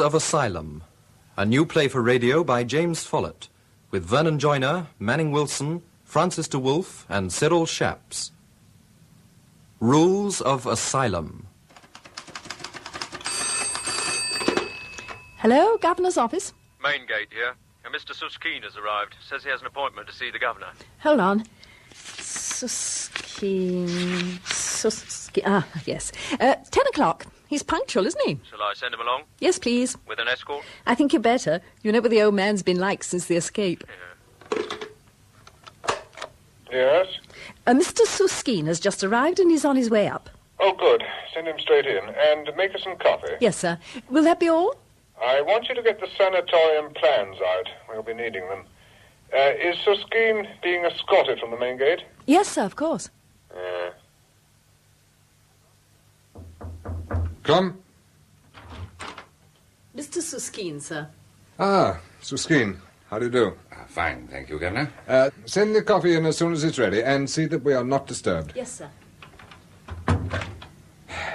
of Asylum, a new play for radio by James Follett, with Vernon Joyner, Manning Wilson, Francis de Wolff, and Cyril Shaps. Rules of Asylum. Hello, Governor's office. Main gate here. Mr. Suskin has arrived. Says he has an appointment to see the governor. Hold on. Suskin. Ah, yes. 10 o'clock. He's punctual, isn't he? Shall I send him along? Yes, please. With an escort? I think you better. You know what the old man's been like since the escape. Yes? Mr. Suskin has just arrived and he's on his way up. Oh, good. Send him straight in. And make us some coffee. Yes, sir. Will that be all? I want you to get the sanatorium plans out. We'll be needing them. Is Suskin being escorted from the main gate? Yes, sir, of course. Come. Mr. Suskin, sir. Ah, Suskin. How do you do? Fine, thank you, Governor. Send the coffee in as soon as it's ready, and see that we are not disturbed. Yes, sir.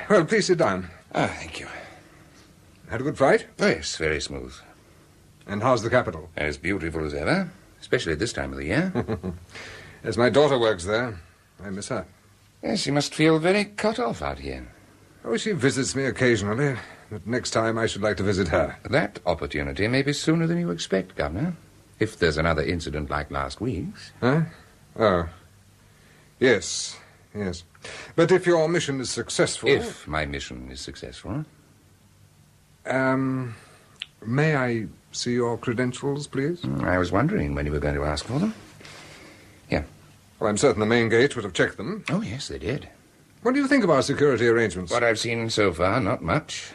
Well, please sit down. Thank you. Had a good flight? Oh, yes, very smooth. And how's the capital? As beautiful as ever, especially at this time of the year. Yes, my daughter works there. I miss her. Yes, you must feel very cut off out here. Oh, she visits me occasionally, but next time I should like to visit her. That opportunity may be sooner than you expect, Governor. If there's another incident like last week's. Huh? Oh. Yes, yes. But if your mission is successful... If my mission is successful. May I see your credentials, please? I was wondering when you were going to ask for them. Here. Well, I'm certain the main gate would have checked them. Oh, yes, they did. What do you think of our security arrangements? What I've seen so far, not much.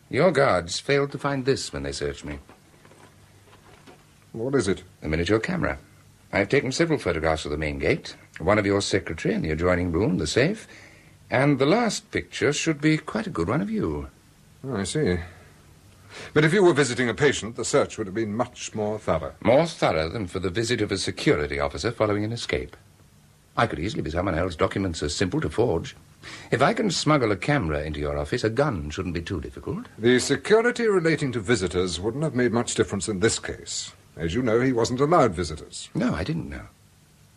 Your guards failed to find this when they searched me. What is it? A miniature camera. I've taken several photographs of the main gate, one of your secretary in the adjoining room, the safe, and the last picture should be quite a good one of you. Oh, I see. But if you were visiting a patient, the search would have been much more thorough. More thorough than for the visit of a security officer following an escape. I could easily be someone else's documents are simple to forge. If I can smuggle a camera into your office, a gun shouldn't be too difficult. The security relating to visitors wouldn't have made much difference in this case. As you know, he wasn't allowed visitors. No, I didn't know.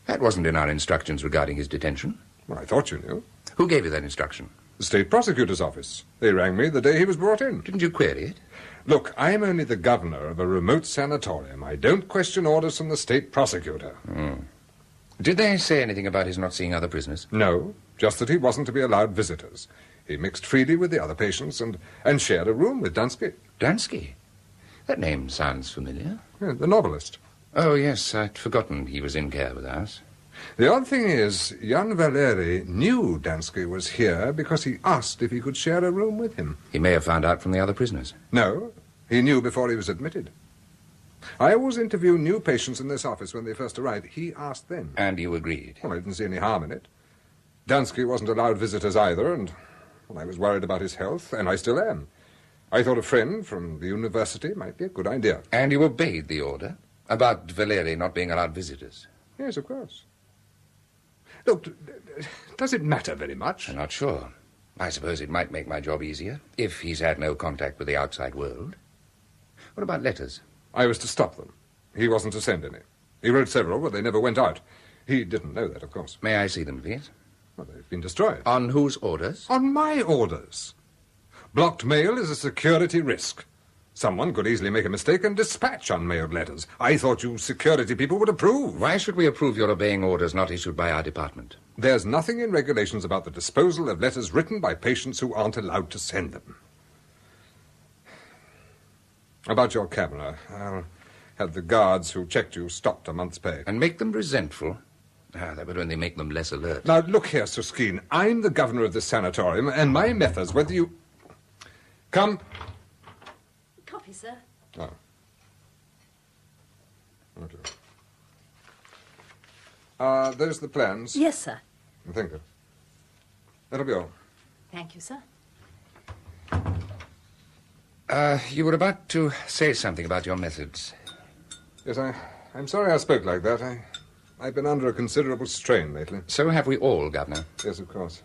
That wasn't in our instructions regarding his detention. Well, I thought you knew. Who gave you that instruction? The state prosecutor's office. They rang me the day he was brought in. Didn't you query it? Look, I'm only the governor of a remote sanatorium. I don't question orders from the state prosecutor. Did they say anything about his not seeing other prisoners? No, just that he wasn't to be allowed visitors. He mixed freely with the other patients and shared a room with Danski. Danski? That name sounds familiar. Yeah, the novelist. Oh, yes, I'd forgotten he was in care with us. The odd thing is, young Valery knew Danski was here because he asked if he could share a room with him. He may have found out from the other prisoners. No, he knew before he was admitted. I always interview new patients in this office when they first arrive. He asked them. And you agreed? Well, I didn't see any harm in it. Danski wasn't allowed visitors either, and I was worried about his health, and I still am. I thought a friend from the university might be a good idea. And you obeyed the order? About Valery not being allowed visitors? Yes, of course. Look, does it matter very much? I'm not sure. I suppose it might make my job easier, if he's had no contact with the outside world. What about letters? I was to stop them. He wasn't to send any. He wrote several, but they never went out. He didn't know that, of course. May I see them, please? Well, they've been destroyed. On whose orders? On my orders. Blocked mail is a security risk. Someone could easily make a mistake and dispatch unmailed letters. I thought you security people would approve. Why should we approve your obeying orders not issued by our department? There's nothing in regulations about the disposal of letters written by patients who aren't allowed to send them. About your camera, I'll have the guards who checked you stopped a month's pay. And make them resentful? That would only make them less alert. Now, look here, Suskin. I'm the governor of this sanatorium, and my methods, whether you... Come. Coffee, sir. Oh. Okay. Those the plans? Yes, sir. Thank you. That'll be all. Thank you, sir. You were about to say something about your methods. Yes, I'm sorry I spoke like that. I've been under a considerable strain lately. So have we all, Governor. Yes, of course.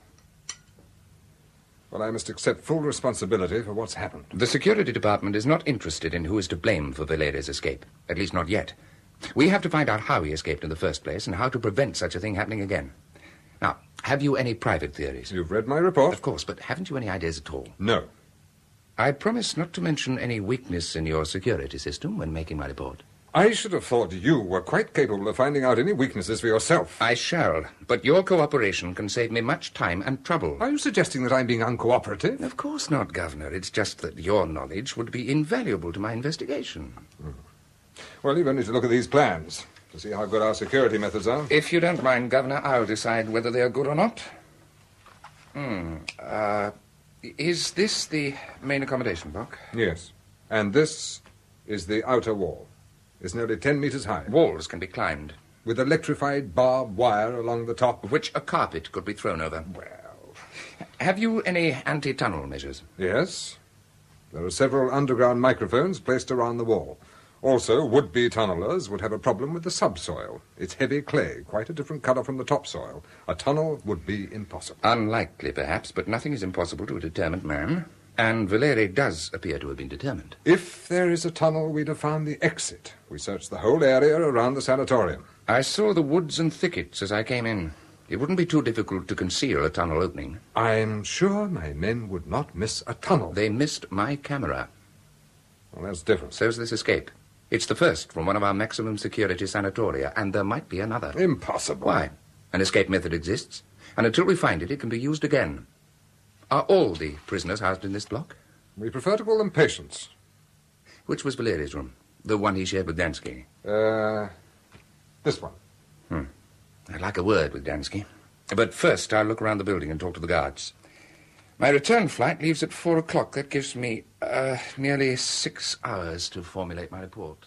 Well, I must accept full responsibility for what's happened. The security department is not interested in who is to blame for Valery's escape. At least not yet. We have to find out how he escaped in the first place and how to prevent such a thing happening again. Now, have you any private theories? You've read my report? Of course, but haven't you any ideas at all? No. I promise not to mention any weakness in your security system when making my report. I should have thought you were quite capable of finding out any weaknesses for yourself. I shall, but your cooperation can save me much time and trouble. Are you suggesting that I'm being uncooperative? Of course not, Governor. It's just that your knowledge would be invaluable to my investigation. Well, you've only to look at these plans to see how good our security methods are. If you don't mind, Governor, I'll decide whether they are good or not. Is this the main accommodation block? Yes. And this is the outer wall. It's nearly 10 meters high. Walls can be climbed. With electrified barbed wire along the top. Which a carpet could be thrown over. Well... Have you any anti-tunnel measures? Yes. There are several underground microphones placed around the wall. Also, would-be tunnelers would have a problem with the subsoil. It's heavy clay, quite a different color from the topsoil. A tunnel would be impossible. Unlikely, perhaps, but nothing is impossible to a determined man. And Valery does appear to have been determined. If there is a tunnel, we'd have found the exit. We searched the whole area around the sanatorium. I saw the woods and thickets as I came in. It wouldn't be too difficult to conceal a tunnel opening. I'm sure my men would not miss a tunnel. They missed my camera. Well, that's different. So's this escape. It's the first from one of our maximum security sanatoria, and there might be another. Impossible. Why? An escape method exists, and until we find it, it can be used again. Are all the prisoners housed in this block? We prefer to call them patients. Which was Valery's room? The one he shared with Danski? This one. I'd like a word with Danski. But first, I'll look around the building and talk to the guards. My return flight leaves at 4 o'clock. That gives me nearly 6 hours to formulate my report.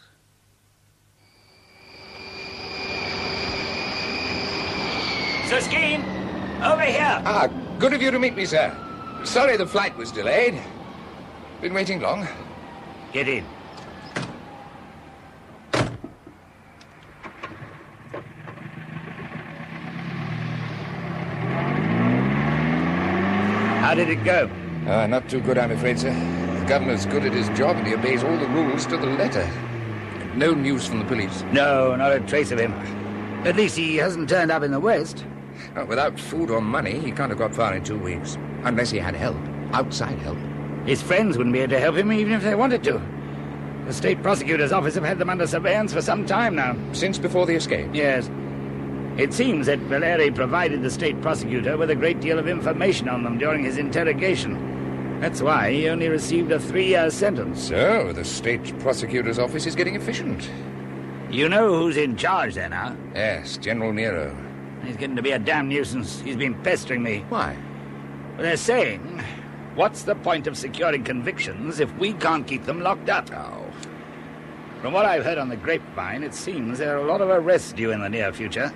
Suskin, over here. Ah, good of you to meet me, sir. Sorry the flight was delayed. Been waiting long. Get in. How did it go? Not too good, I'm afraid, sir. The governor's good at his job and he obeys all the rules to the letter. No news from the police. No, not a trace of him. At least he hasn't turned up in the West. Without food or money, he can't have got far in 2 weeks. Unless he had help. Outside help. His friends wouldn't be able to help him even if they wanted to. The state prosecutor's office have had them under surveillance for some time now. Since before the escape? Yes. It seems that Valery provided the state prosecutor with a great deal of information on them during his interrogation. That's why he only received a 3-year sentence. So, the state prosecutor's office is getting efficient. You know who's in charge there now? Yes, General Nero. He's getting to be a damn nuisance. He's been pestering me. Why? Well, they're saying, what's the point of securing convictions if we can't keep them locked up? Oh. From what I've heard on the grapevine, it seems there are a lot of arrests due in the near future.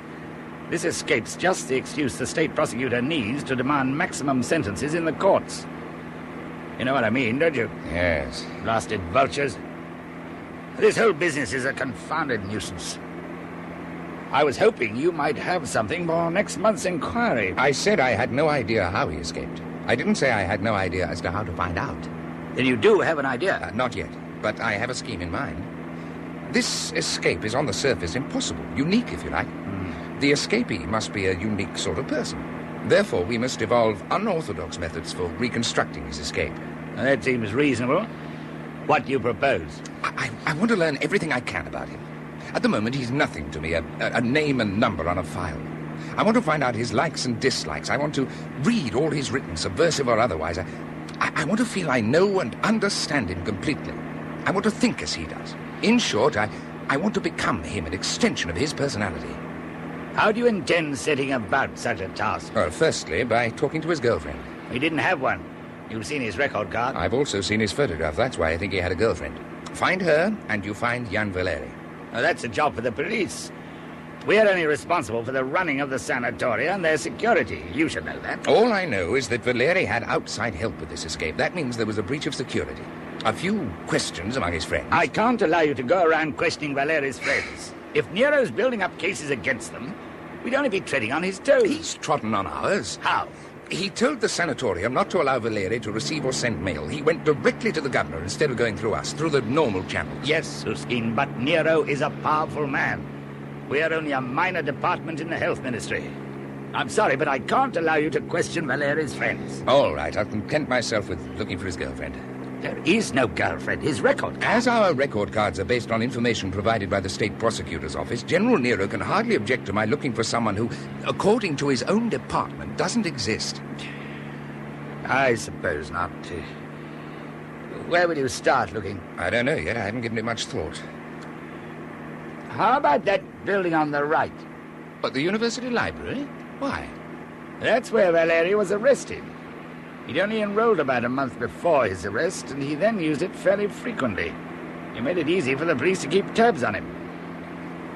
This escape's just the excuse the state prosecutor needs to demand maximum sentences in the courts. You know what I mean, don't you? Yes. Blasted vultures. This whole business is a confounded nuisance. I was hoping you might have something for next month's inquiry. I said I had no idea how he escaped. I didn't say I had no idea as to how to find out. Then you do have an idea? Not yet, but I have a scheme in mind. This escape is on the surface impossible, unique if you like. The escapee must be a unique sort of person. Therefore, we must evolve unorthodox methods for reconstructing his escape. That seems reasonable. What do you propose? I want to learn everything I can about him. At the moment, he's nothing to me, a name and number on a file. I want to find out his likes and dislikes. I want to read all he's written, subversive or otherwise. I want to feel I know and understand him completely. I want to think as he does. In short, I want to become him, an extension of his personality. How do you intend setting about such a task? Well, firstly, by talking to his girlfriend. He didn't have one. You've seen his record card. I've also seen his photograph. That's why I think he had a girlfriend. Find her, and you find Jan Valery. Now, that's a job for the police. We're only responsible for the running of the sanatoria and their security. You should know that. All I know is that Valery had outside help with this escape. That means there was a breach of security. A few questions among his friends. I can't allow you to go around questioning Valery's friends. If Nero's building up cases against them, we'd only be treading on his toes. He's trodden on ours. How? He told the sanatorium not to allow Valery to receive or send mail. He went directly to the governor instead of going through us, through the normal channels. Yes, Suskin, but Nero is a powerful man. We are only a minor department in the health ministry. I'm sorry, but I can't allow you to question Valery's friends. All right, I'll content myself with looking for his girlfriend. There is no girlfriend. His record card. As our record cards are based on information provided by the state prosecutor's office, General Nero can hardly object to my looking for someone who, according to his own department, doesn't exist. I suppose not. Where would you start looking? I don't know yet. I haven't given it much thought. How about that building on the right? But the university library? Why? That's where Valery was arrested. He'd only enrolled about a month before his arrest, and he then used it fairly frequently. He made it easy for the police to keep tabs on him.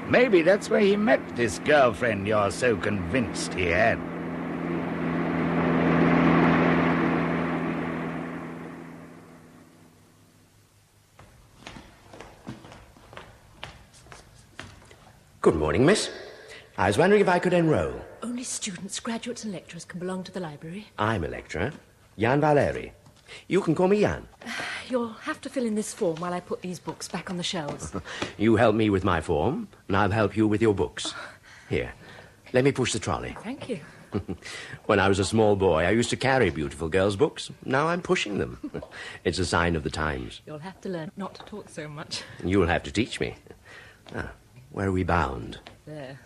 Maybe that's where he met this girlfriend you're so convinced he had. Good morning, miss. I was wondering if I could enroll. Only students, graduates and lecturers can belong to the library. I'm a lecturer. Jan Valery. You can call me Jan. You'll have to fill in this form while I put these books back on the shelves. You help me with my form, and I'll help you with your books. Here, let me push the trolley. Thank you. When I was a small boy, I used to carry beautiful girls' books. Now I'm pushing them. It's a sign of the times. You'll have to learn not to talk so much. You'll have to teach me. Where are we bound? There.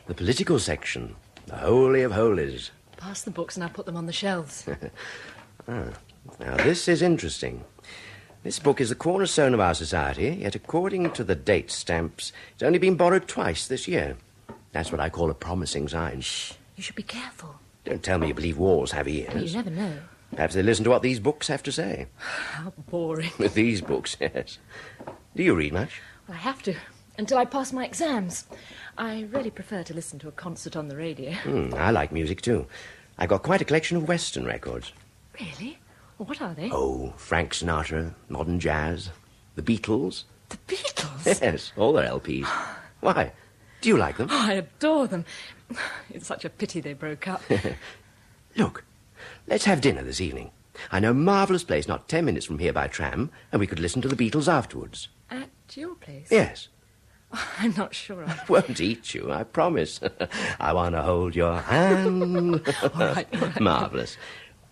The political section. The Holy of Holies. Pass the books and I'll put them on the shelves. Now, this is interesting. This book is the cornerstone of our society, yet according to the date stamps, it's only been borrowed twice this year. That's what I call a promising sign. Shh, you should be careful. Don't tell me you believe walls have ears. Well, you never know. Perhaps they listen to what these books have to say. How boring. With these books, yes. Do you read much? Well, I have to, until I pass my exams. I really prefer to listen to a concert on the radio. I like music, too. I got quite a collection of Western records. Really? Well, what are they? Oh, Frank Sinatra, modern jazz, the Beatles. The Beatles? Yes, all their LPs. Why? Do you like them? Oh, I adore them. It's such a pity they broke up. Look, let's have dinner this evening. I know a marvellous place not 10 minutes from here by tram, and we could listen to the Beatles afterwards. At your place? Yes. Oh, I'm not sure. I won't eat you, I promise. I want to hold your hand. All right. Marvellous.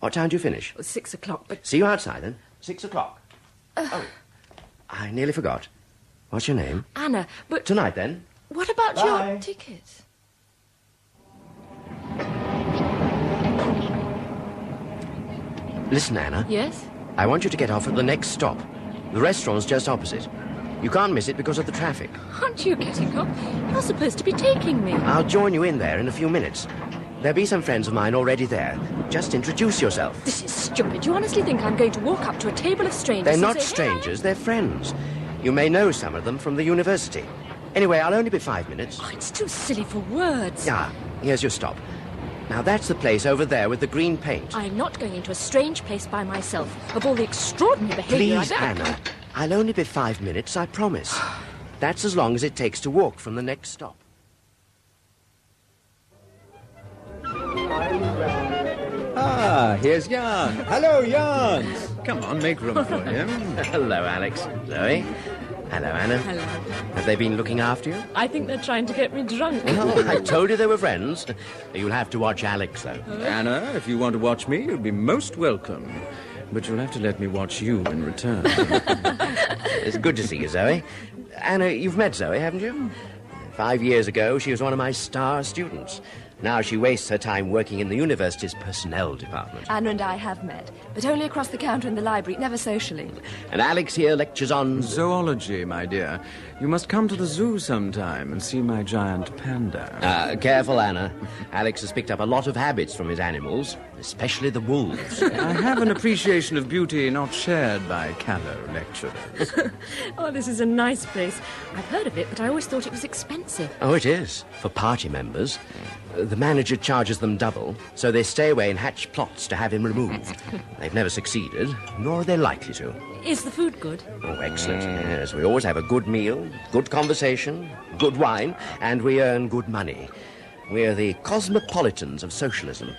What time do you finish? 6 o'clock, but... See you outside, then. 6 o'clock. I nearly forgot. What's your name? Anna, but... Tonight, then. What about Bye. your ticket? Listen, Anna. Yes? I want you to get off at the next stop. The restaurant's just opposite. You can't miss it because of the traffic. Aren't you getting off? You're supposed to be taking me. I'll join you in there in a few minutes. There'll be some friends of mine already there. Just introduce yourself. This is stupid. You honestly think I'm going to walk up to a table of strangers They're and not say, strangers, they're friends. You may know some of them from the university. Anyway, I'll only be 5 minutes. Oh, it's too silly for words. Here's your stop. Now, that's the place over there with the green paint. I'm not going into a strange place by myself. Of all the extraordinary behaviour Please, Anna. I'll only be 5 minutes, I promise. That's as long as it takes to walk from the next stop. Here's Jan. Hello, Jan. Come on, make room for him. Hello, Alex. Zoe. Hello, Anna. Hello. Have they been looking after you? I think they're trying to get me drunk. Oh, I told you they were friends. You'll have to watch Alex, though. Anna, if you want to watch me, you'll be most welcome. But you'll have to let me watch you in return. It's good to see you, Zoe. Anna, you've met Zoe, haven't you? 5 years ago, she was one of my star students. Now she wastes her time working in the university's personnel department. Anna and I have met, but only across the counter in the library, never socially. And Alex here lectures on... Zoology, my dear. You must come to the zoo sometime and see my giant panda. Careful, Anna. Alex has picked up a lot of habits from his animals, especially the wolves. I have an appreciation of beauty not shared by callow lecturers. Oh, this is a nice place. I've heard of it, but I always thought it was expensive. Oh, it is, for party members. The manager charges them double, so they stay away and hatch plots to have him removed. They've never succeeded, nor are they likely to. Is the food good? Oh, excellent. Yes, we always have a good meal, good conversation, good wine, and we earn good money. We're the cosmopolitans of socialism.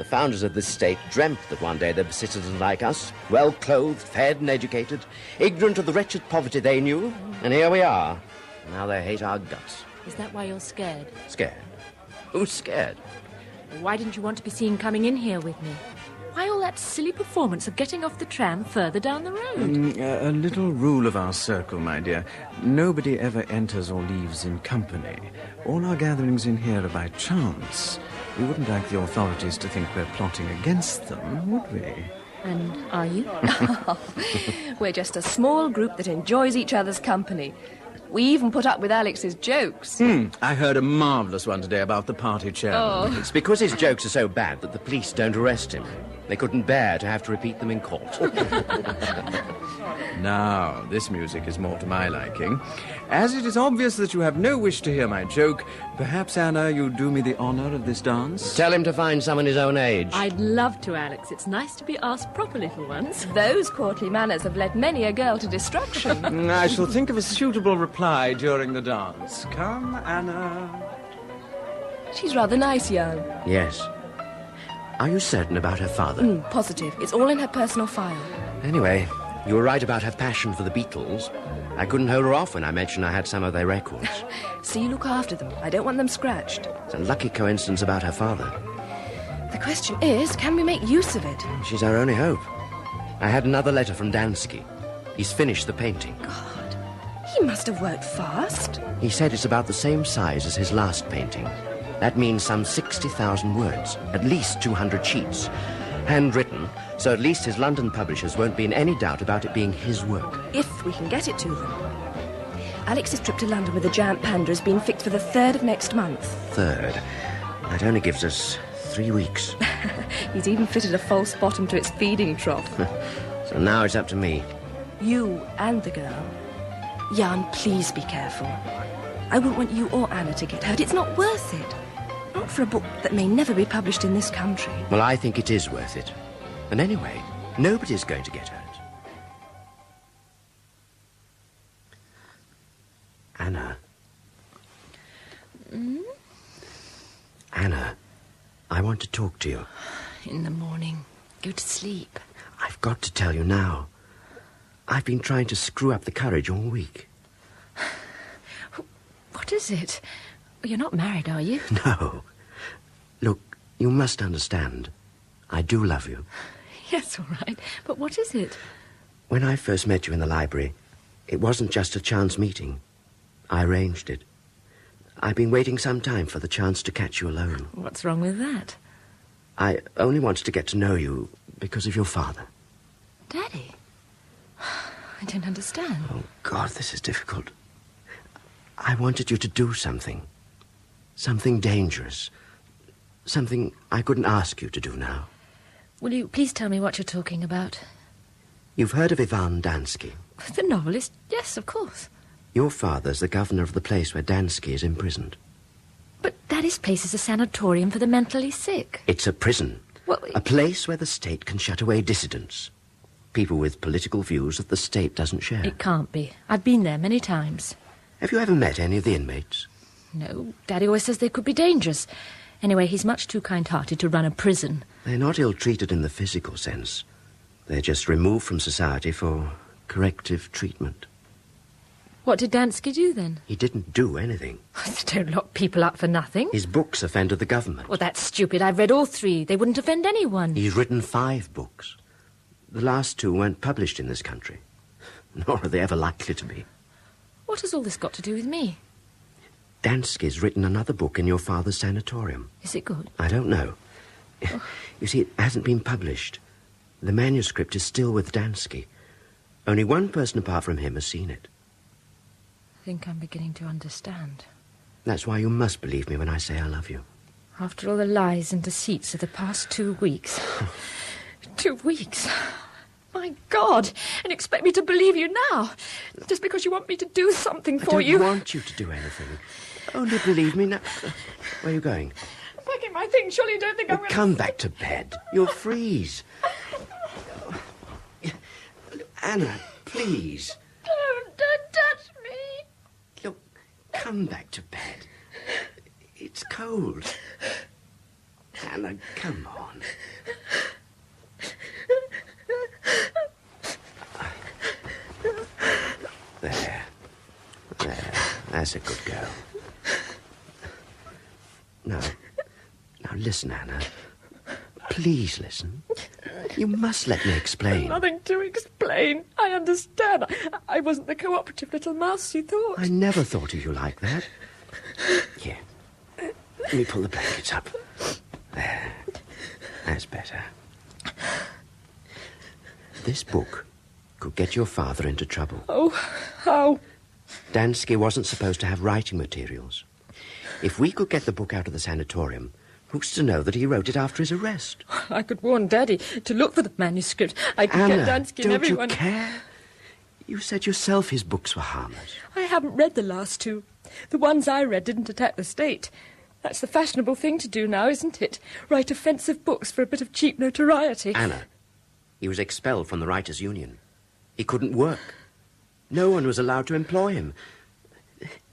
The founders of this state dreamt that one day there'd be citizens like us, well-clothed, fed and educated, ignorant of the wretched poverty they knew, and here we are. Now they hate our guts. Is that why you're scared? Scared? Who's scared? Why didn't you want to be seen coming in here with me? Why all that silly performance of getting off the tram further down the road? A little rule of our circle, my dear. Nobody ever enters or leaves in company. All our gatherings in here are by chance. We wouldn't like the authorities to think we're plotting against them, would we? And are you? We're just a small group that enjoys each other's company. We even put up with Alex's jokes. I heard a marvellous one today about the party chairman. Oh. It's because his jokes are so bad that the police don't arrest him. They couldn't bear to have to repeat them in court. Now, this music is more to my liking. As it is obvious that you have no wish to hear my joke, perhaps, Anna, you'll do me the honour of this dance? Tell him to find someone his own age. I'd love to, Alex. It's nice to be asked properly for once. Those courtly manners have led many a girl to destruction. I shall think of a suitable reply during the dance. Come, Anna. She's rather nice, young. Yes. Are you certain about her father? Positive. It's all in her personal file. Anyway, you were right about her passion for the Beatles. I couldn't hold her off when I mentioned I had some of their records. So you look after them. I don't want them scratched. It's a lucky coincidence about her father. The question is, can we make use of it? She's our only hope. I had another letter from Danski. He's finished the painting. God, he must have worked fast. He said it's about the same size as his last painting. That means some 60,000 words, at least 200 sheets. Handwritten, so at least his London publishers won't be in any doubt about it being his work. If we can get it to them. Alex's trip to London with the giant panda has been fixed for the 3rd of next month. 3rd? That only gives us 3 weeks. He's even fitted a false bottom to its feeding trough. So now it's up to me. You and the girl. Jan, please be careful. I wouldn't want you or Anna to get hurt. It's not worth it. Not for a book that may never be published in this country. Well, I think it is worth it. And anyway, nobody's going to get hurt. Anna. Anna, I want to talk to you. In the morning. Go to sleep. I've got to tell you now. I've been trying to screw up the courage all week. What is it? You're not married, are you? No. Look, you must understand. I do love you. Yes, all right. But what is it? When I first met you in the library, it wasn't just a chance meeting. I arranged it. I've been waiting some time for the chance to catch you alone. What's wrong with that? I only wanted to get to know you because of your father. Daddy? I don't understand. Oh, God, this is difficult. I wanted you to do something. Something dangerous. Something I couldn't ask you to do now. Will you please tell me what you're talking about? You've heard of Ivan Danski? The novelist? Yes, of course. Your father's the governor of the place where Danski is imprisoned. But Daddy's place is a sanatorium for the mentally sick. It's a prison. Well, a place where the state can shut away dissidents. People with political views that the state doesn't share. It can't be. I've been there many times. Have you ever met any of the inmates? No. Daddy always says they could be dangerous. Anyway, he's much too kind-hearted to run a prison. They're not ill-treated in the physical sense. They're just removed from society for corrective treatment. What did Danski do, then? He didn't do anything. Don't lock people up for nothing. His books offended the government. Well, that's stupid. I've read all 3. They wouldn't offend anyone. He's written 5 books. The last 2 weren't published in this country. Nor are they ever likely to be. What has all this got to do with me? Danski's written another book in your father's sanatorium. Is it good? I don't know. You see, it hasn't been published. The manuscript is still with Danski. Only one person apart from him has seen it. I think I'm beginning to understand. That's why you must believe me when I say I love you. After all the lies and deceits of the past 2 weeks. 2 weeks? My God! And expect me to believe you now? Just because you want me to do something for you? I don't want you to do anything. Only believe me now. Where are you going? I'm packing my things. Surely you don't think I'm going to... Come back to bed. You'll freeze. Anna, please. Don't touch me. Look, come back to bed. It's cold. Anna, come on. There. That's a good girl. Now listen, Anna. Please listen. You must let me explain. Nothing to explain. I understand. I wasn't the cooperative little mouse you thought. I never thought of you like that. Here. Let me pull the blankets up. There. That's better. This book could get your father into trouble. Oh, how? Danski wasn't supposed to have writing materials. If we could get the book out of the sanatorium, who's to know that he wrote it after his arrest? I could warn Daddy to look for the manuscript. I could Anna, get Danski and everyone... don't you care? You said yourself his books were harmless. I haven't read the last two. The ones I read didn't attack the state. That's the fashionable thing to do now, isn't it? Write offensive books for a bit of cheap notoriety. Anna, he was expelled from the Writers' Union. He couldn't work. No one was allowed to employ him.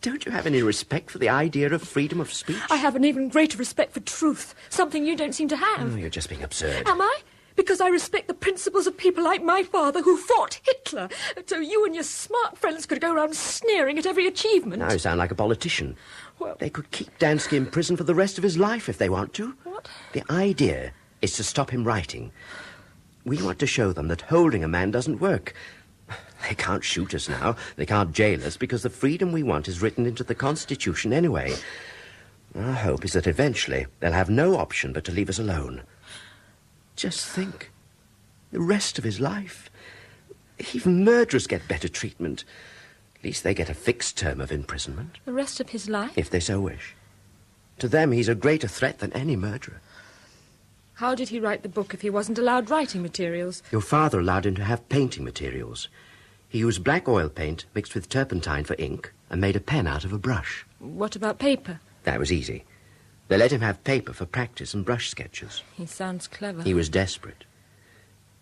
Don't you have any respect for the idea of freedom of speech? I have an even greater respect for truth, something you don't seem to have. Oh, you're just being absurd. Am I? Because I respect the principles of people like my father who fought Hitler, so you and your smart friends could go around sneering at every achievement. Now you sound like a politician. Well... They could keep Danski in prison for the rest of his life if they want to. What? The idea is to stop him writing. We want to show them that holding a man doesn't work. They can't shoot us now. They can't jail us because the freedom we want is written into the Constitution anyway. Our hope is that eventually they'll have no option but to leave us alone. Just think. The rest of his life. Even murderers get better treatment. At least they get a fixed term of imprisonment. The rest of his life? If they so wish. To them, he's a greater threat than any murderer. How did he write the book if he wasn't allowed writing materials? Your father allowed him to have painting materials. He used black oil paint mixed with turpentine for ink and made a pen out of a brush. What about paper? That was easy. They let him have paper for practice and brush sketches. He sounds clever. He was desperate.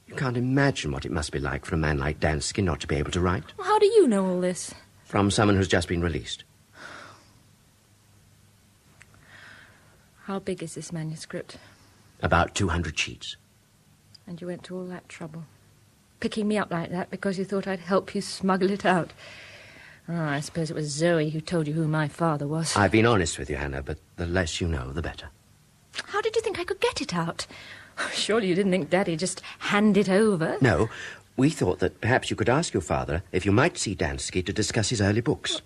You can't imagine what it must be like for a man like Danski not to be able to write. Well, how do you know all this? From someone who's just been released. How big is this manuscript? About 200 sheets. And you went to all that trouble? Picking me up like that because you thought I'd help you smuggle it out? Oh, I suppose it was Zoe who told you who my father was. I've been honest with you, Hannah, but the less you know, the better. How did you think I could get it out? Surely you didn't think Daddy'd just hand it over? No, we thought that perhaps you could ask your father if you might see Danski to discuss his early books.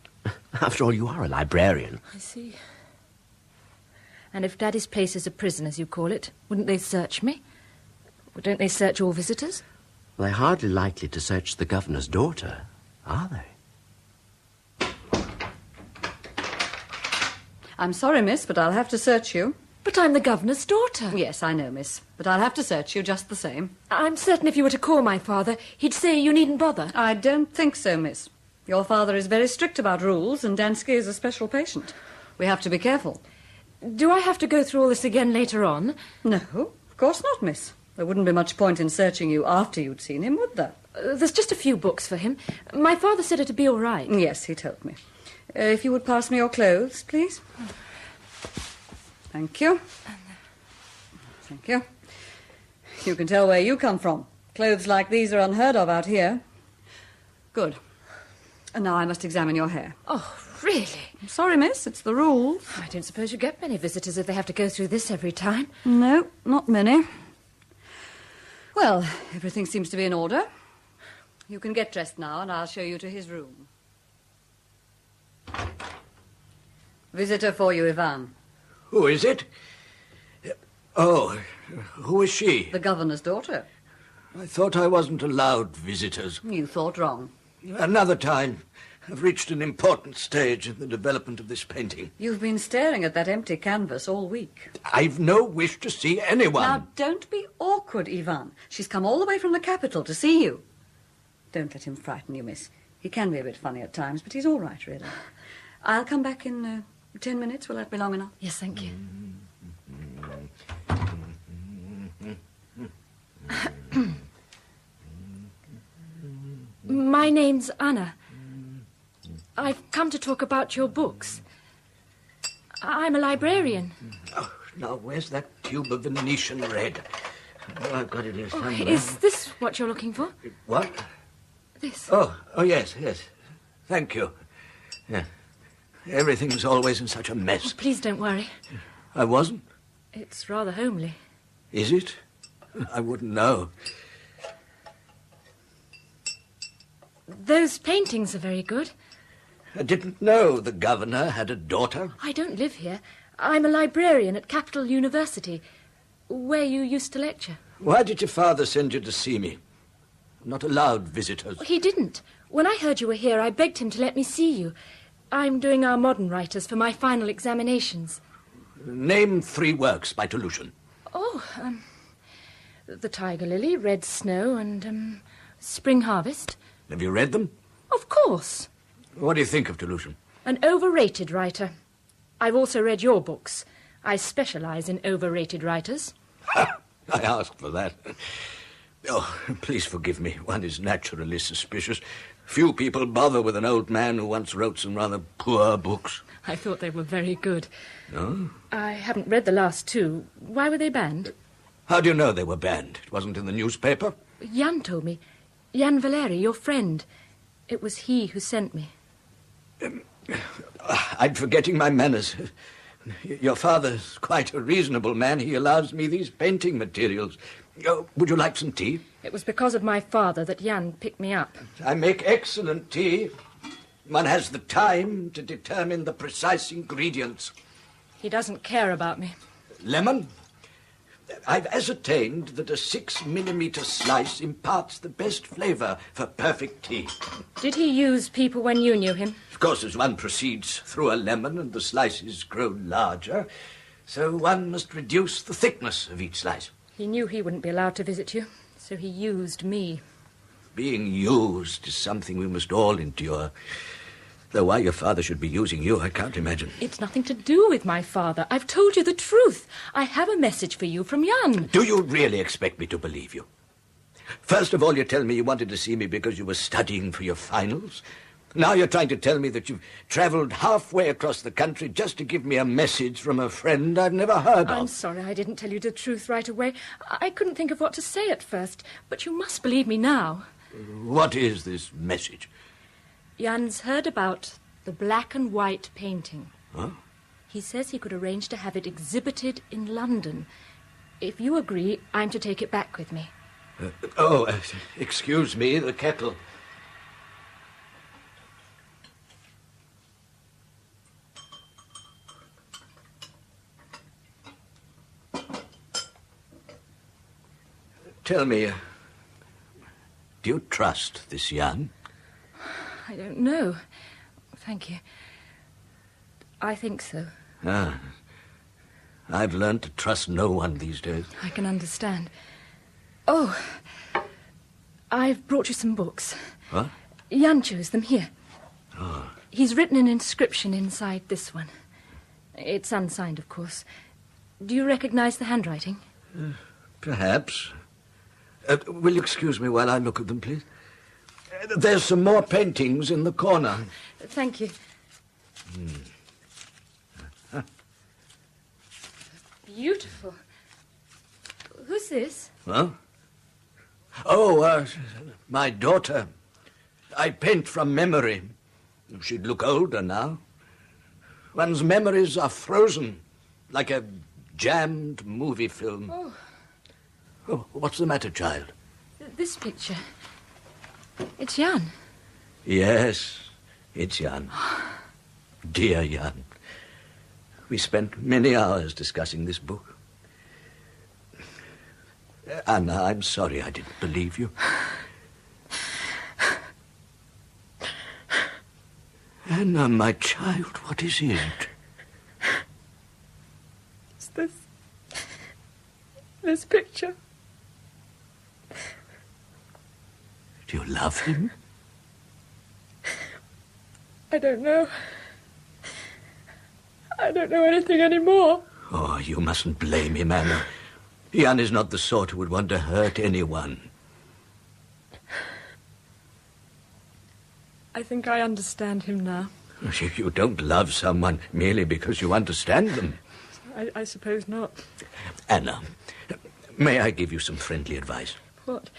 After all, you are a librarian. I see. And if Daddy's place is a prison, as you call it, wouldn't they search me? Well, don't they search all visitors? Well, they're hardly likely to search the governor's daughter, are they? I'm sorry, miss, but I'll have to search you. But I'm the governor's daughter. Yes, I know, miss, but I'll have to search you just the same. I'm certain if you were to call my father, he'd say you needn't bother. I don't think so, miss. Your father is very strict about rules, and Danski is a special patient. We have to be careful. Do I have to go through all this again later on? No, of course not, miss. There wouldn't be much point in searching you after you'd seen him, would there? There's just a few books for him. My father said it'd be all right. Yes, he told me. If you would pass me your clothes, please. Thank you. Thank you. You can tell where you come from. Clothes like these are unheard of out here. Good. And now I must examine your hair. Oh, really? I'm sorry, miss. It's the rules. I don't suppose you get many visitors if they have to go through this every time. No, not many. Well, everything seems to be in order. You can get dressed now, and I'll show you to his room. Visitor for you, Ivan. Who is it? Oh, who is she? The governor's daughter. I thought I wasn't allowed visitors. You thought wrong. Another time. I've reached an important stage in the development of this painting. You've been staring at that empty canvas all week. I've no wish to see anyone. Now, don't be awkward, Ivan. She's come all the way from the capital to see you. Don't let him frighten you, miss. He can be a bit funny at times, but he's all right, really. I'll come back in 10 minutes. Will that be long enough? Yes, thank you. My name's Anna. I've come to talk about your books. I'm a librarian. Oh, now, where's that cube of Venetian red. Oh, I've got it here somewhere. Is this what you're looking for? What? This. Oh, yes. Thank you. Yeah. Everything's always in such a mess. Oh, please don't worry. I wasn't? It's rather homely. Is it? I wouldn't know. Those paintings are very good. I didn't know the governor had a daughter. I don't live here. I'm a librarian at Capital University, where you used to lecture. Why did your father send you to see me? I'm not allowed visitors. He didn't. When I heard you were here, I begged him to let me see you. I'm doing our modern writers for my final examinations. Name 3 works by Toulouse. The Tiger Lily, Red Snow, and, Spring Harvest. Have you read them? Of course. What do you think of Toulouse? An overrated writer. I've also read your books. I specialize in overrated writers. I asked for that. Oh, please forgive me. One is naturally suspicious. Few people bother with an old man who once wrote some rather poor books. I thought they were very good. No? I haven't read the last 2. Why were they banned? How do you know they were banned? It wasn't in the newspaper? Jan told me. Jan Valery, your friend. It was he who sent me. I'm forgetting my manners. Your father's quite a reasonable man. He allows me these painting materials. Would you like some tea? It was because of my father that Jan picked me up. I make excellent tea. One has the time to determine the precise ingredients. He doesn't care about me. Lemon? I've ascertained that a 6mm slice imparts the best flavour for perfect tea. Did he use people when you knew him? Of course, as one proceeds through a lemon and the slices grow larger, so one must reduce the thickness of each slice. He knew he wouldn't be allowed to visit you, so he used me. Being used is something we must all endure. Though why your father should be using you, I can't imagine. It's nothing to do with my father. I've told you the truth. I have a message for you from Jan. Do you really expect me to believe you? First of all, you tell me you wanted to see me because you were studying for your finals. Now you're trying to tell me that you've travelled halfway across the country just to give me a message from a friend I've never heard of. I'm sorry I didn't tell you the truth right away. I couldn't think of what to say at first, but you must believe me now. What is this message? Jan's heard about the black and white painting. Huh? He says he could arrange to have it exhibited in London. If you agree, I'm to take it back with me. Excuse me, the kettle. Tell me, do you trust this Jan? I don't know. Thank you. I think so. I've learned to trust no one these days. I can understand. Oh, I've brought you some books. What? Jan chose them here. Oh. He's written an inscription inside this one. It's unsigned, of course. Do you recognize the handwriting? Perhaps. Will you excuse me while I look at them, please? There's some more paintings in the corner. Thank you. Beautiful. Who's this? Huh? Oh, my daughter. I paint from memory. She'd look older now. One's memories are frozen, like a jammed movie film. Oh, what's the matter, child? This picture. It's Jan. Yes, it's Jan. Dear Jan. We spent many hours discussing this book. Anna, I'm sorry I didn't believe you. Anna, my child, what is it? It's this picture. Do you love him? I don't know. I don't know anything anymore. Oh, you mustn't blame him, Anna. Jan is not the sort who would want to hurt anyone. I think I understand him now. You don't love someone merely because you understand them. I suppose not. Anna, may I give you some friendly advice? What?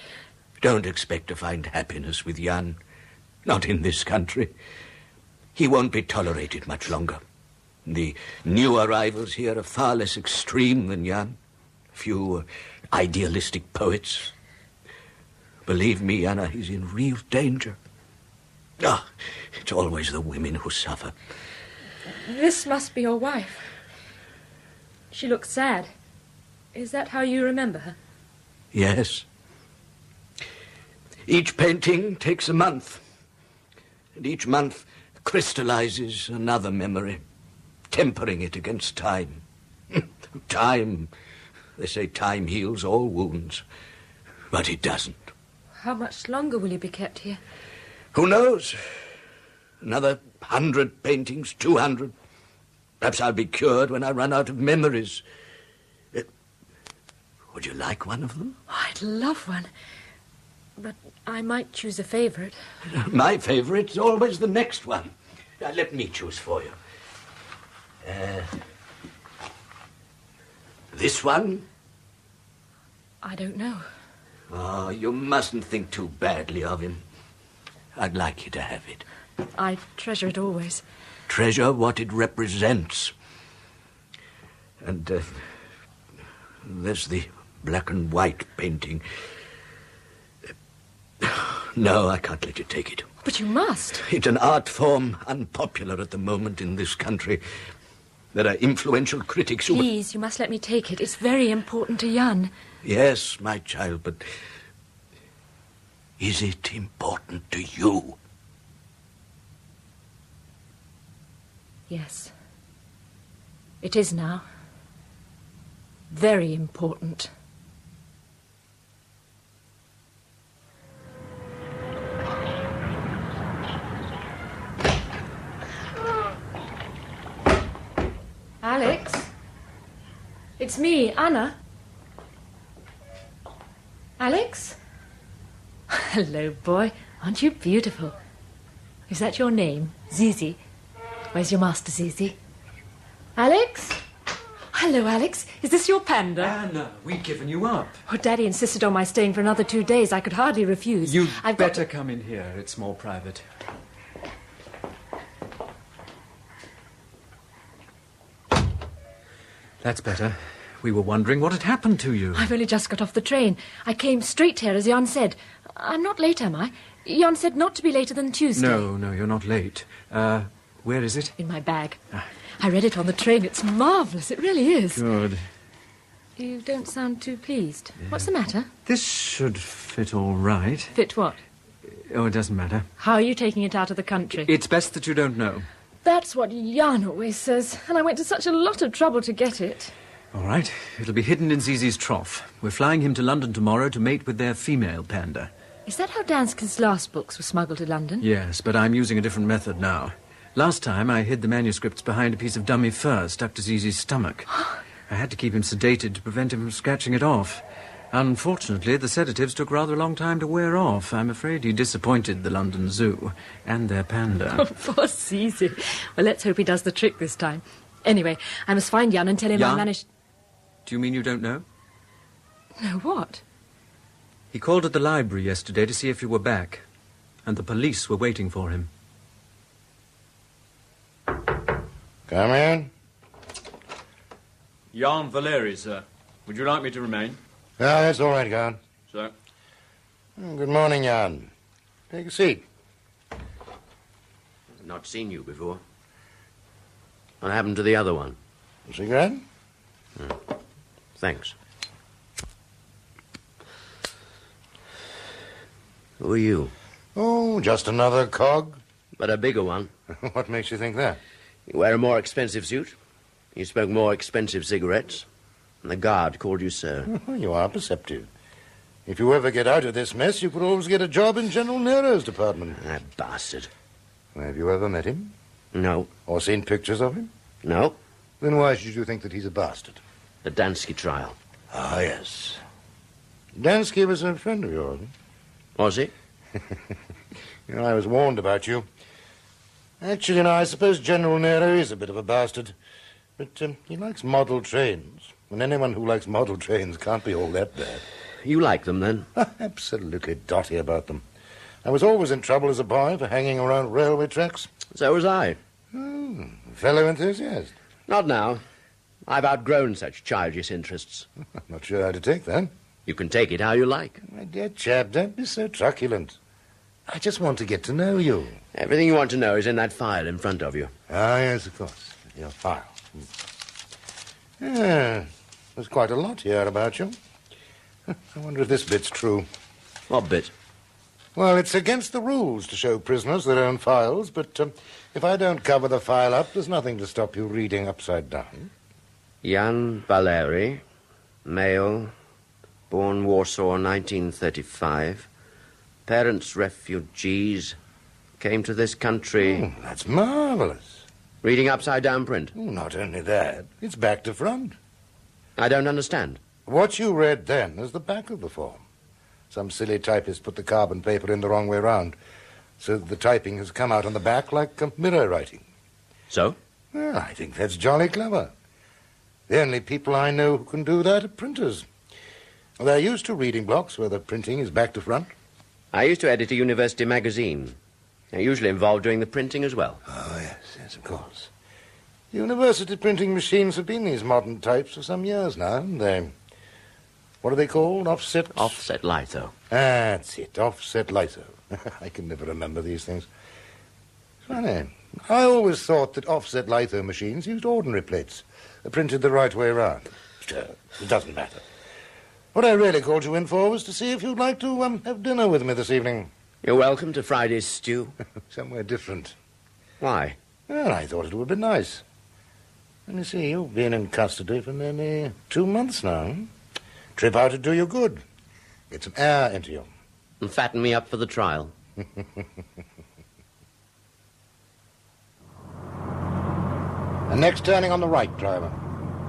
Don't expect to find happiness with Jan. Not in this country. He won't be tolerated much longer. The new arrivals here are far less extreme than Jan. Few idealistic poets. Believe me, Anna, he's in real danger. It's always the women who suffer. This must be your wife. She looks sad. Is that how you remember her? Yes. Each painting takes a month. And each month crystallizes another memory, tempering it against time. Time. They say time heals all wounds. But it doesn't. How much longer will you be kept here? Who knows? Another 100 paintings, 200. Perhaps I'll be cured when I run out of memories. Would you like one of them? Oh, I'd love one. But I might choose a favourite. My favourite's always the next one. Let me choose for you. This one? I don't know. Oh, you mustn't think too badly of him. I'd like you to have it. I treasure it always. Treasure what it represents. And there's the black and white painting. No, I can't let you take it. But you must. It's an art form unpopular at the moment in this country. There are influential critics who... Please, you must let me take it. It's very important to Jan. Yes, my child, but is it important to you? Yes. It is now. Very important. Alex? It's me, Anna. Alex? Hello, boy. Aren't you beautiful? Is that your name, Zizi? Where's your master, Zizi? Alex? Hello, Alex. Is this your panda? Anna, we've given you up. Oh, Daddy insisted on my staying for another 2 days. I could hardly refuse. You'd better come in here. It's more private. That's better. We were wondering what had happened to you. I've only just got off the train. I came straight here, as Jan said. I'm not late, am I? Jan said not to be later than Tuesday. No, you're not late. Where is it? In my bag. I read it on the train. It's marvellous. It really is. Good. You don't sound too pleased. What's the matter? This should fit all right. Fit what? Oh, it doesn't matter. How are you taking it out of the country? It's best that you don't know. That's what Jan always says, and I went to such a lot of trouble to get it. All right. It'll be hidden in Zizi's trough. We're flying him to London tomorrow to mate with their female panda. Is that how Danski's last books were smuggled to London? Yes, but I'm using a different method now. Last time I hid the manuscripts behind a piece of dummy fur stuck to Zizi's stomach. I had to keep him sedated to prevent him from scratching it off. Unfortunately, the sedatives took rather a long time to wear off. I'm afraid he disappointed the London Zoo and their panda. Oh, poor Zizi. Well, let's hope he does the trick this time. Anyway, I must find Jan and tell him I managed... Do you mean you don't know? No, what? He called at the library yesterday to see if you were back, and the police were waiting for him. Come in. Jan Valery, sir. Would you like me to remain? Yeah, that's all right, Jan. Sir. Good morning, Jan. Take a seat. I've not seen you before. What happened to the other one? A cigarette? Thanks. Who are you? Oh, just another cog. But a bigger one. What makes you think that? You wear a more expensive suit. You smoke more expensive cigarettes. And the guard called you sir. You are perceptive. If you ever get out of this mess, you could always get a job in General Nero's department. That bastard. Have you ever met him? No. Or seen pictures of him? No. Then why should you think that he's a bastard? The Danski trial. Ah, yes. Danski was a friend of yours. Was he? You know, I was warned about you. Actually, now, I suppose General Nero is a bit of a bastard. But he likes model trains. And anyone who likes model trains can't be all that bad. You like them, then? Absolutely dotty about them. I was always in trouble as a boy for hanging around railway tracks. So was I. Fellow enthusiast. Not now. I've outgrown such childish interests. I'm not sure how to take that. You can take it how you like. My dear chap, don't be so truculent. I just want to get to know you. Everything you want to know is in that file in front of you. Ah, yes, of course. Your file. Yeah, there's quite a lot here about you. I wonder if this bit's true. What bit? Well, it's against the rules to show prisoners their own files, but if I don't cover the file up, there's nothing to stop you reading upside down. Jan Valery, male, born Warsaw 1935. Parents refugees, came to this country... that's marvelous. Reading upside-down print? Not only that, it's back to front. I don't understand. What you read then is the back of the form. Some silly typist put the carbon paper in the wrong way round, so that the typing has come out on the back like mirror writing. So? Well, I think that's jolly clever. The only people I know who can do that are printers. They're used to reading blocks where the printing is back to front. I used to edit a university magazine. I usually involved doing the printing as well. Oh, yes, of course. University printing machines have been these modern types for some years now, haven't they? What are they called? Offset? Offset litho. That's it, offset litho. I can never remember these things. Funny. I always thought that offset litho machines used ordinary plates, printed the right way round. Sure, it doesn't matter. What I really called you in for was to see if you'd like to have dinner with me this evening. You're welcome to Friday's stew. Somewhere different. Why? Well, I thought it would be nice. Let me see, you've been in custody for nearly 2 months now. Trip out to do you good. Get some air into you. And fatten me up for the trial. The next turning on the right, driver.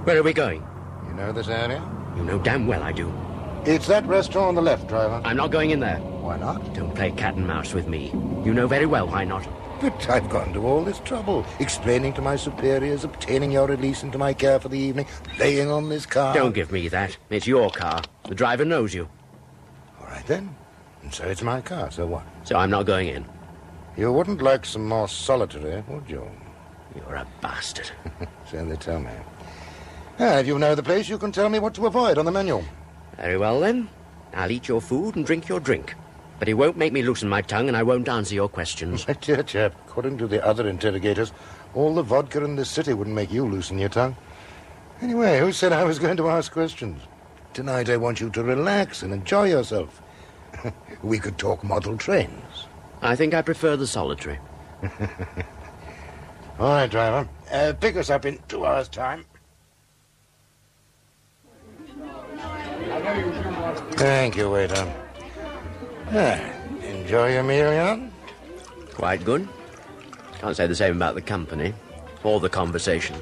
Where are we going? You know this area? You know damn well I do. It's that restaurant on the left, driver. I'm not going in there. Why not? Don't play cat and mouse with me. You know very well why not. But I've gone to all this trouble, explaining to my superiors, obtaining your release into my care for the evening, laying on this car. Don't give me that. It's your car. The driver knows you. All right, then. And so it's my car, so what? So I'm not going in. You wouldn't like some more solitary, would you? You're a bastard. So they tell me. If you know the place, you can tell me what to avoid on the menu. Very well, then. I'll eat your food and drink your drink. But it won't make me loosen my tongue, and I won't answer your questions. My dear chap, according to the other interrogators, all the vodka in this city wouldn't make you loosen your tongue. Anyway, who said I was going to ask questions? Tonight I want you to relax and enjoy yourself. We could talk model trains. I think I prefer the solitary. All right, driver. Pick us up in 2 hours' time. Thank you, waiter. Enjoy your meal, Jan? Quite good. Can't say the same about the company or the conversation.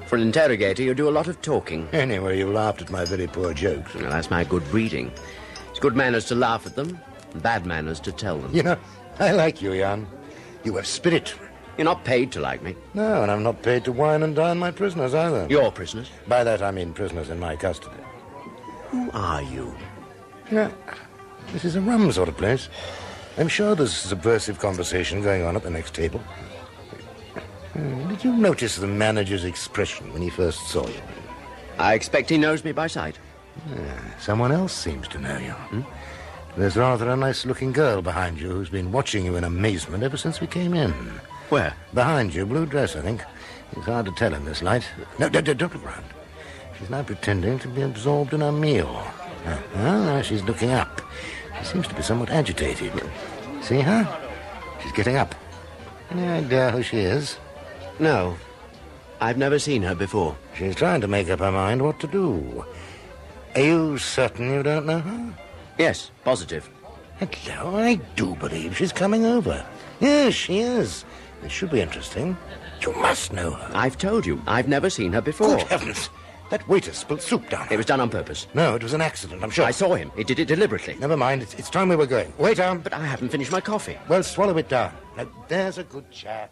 For an interrogator, you do a lot of talking. Anyway, you laughed at my very poor jokes. Well, that's my good breeding. It's good manners to laugh at them, and bad manners to tell them. You know, I like you, Jan. You have spirit. You're not paid to like me. No, and I'm not paid to wine and dine my prisoners either. Your prisoners? By that I mean prisoners in my custody. Who are you? Yeah, this is a rum sort of place. I'm sure there's subversive conversation going on at the next table. Did you notice the manager's expression when he first saw you? I expect he knows me by sight. Someone else seems to know you. There's rather a nice-looking girl behind you who's been watching you in amazement ever since we came in. Where? Behind you, blue dress, I think. It's hard to tell in this light. No, don't look round. She's now pretending to be absorbed in her meal. Now she's looking up. She seems to be somewhat agitated. See her? She's getting up. Any idea who she is? No. I've never seen her before. She's trying to make up her mind what to do. Are you certain you don't know her? Yes, positive. Hello, I do believe she's coming over. Yes, she is. This should be interesting. You must know her. I've told you, I've never seen her before. Good heavens. That waiter spilled soup down. It was done on purpose. No, it was an accident, I'm sure. I saw him. He did it deliberately. Never mind. It's time we were going. Waiter. But I haven't finished my coffee. Well, swallow it down. Now, there's a good chap.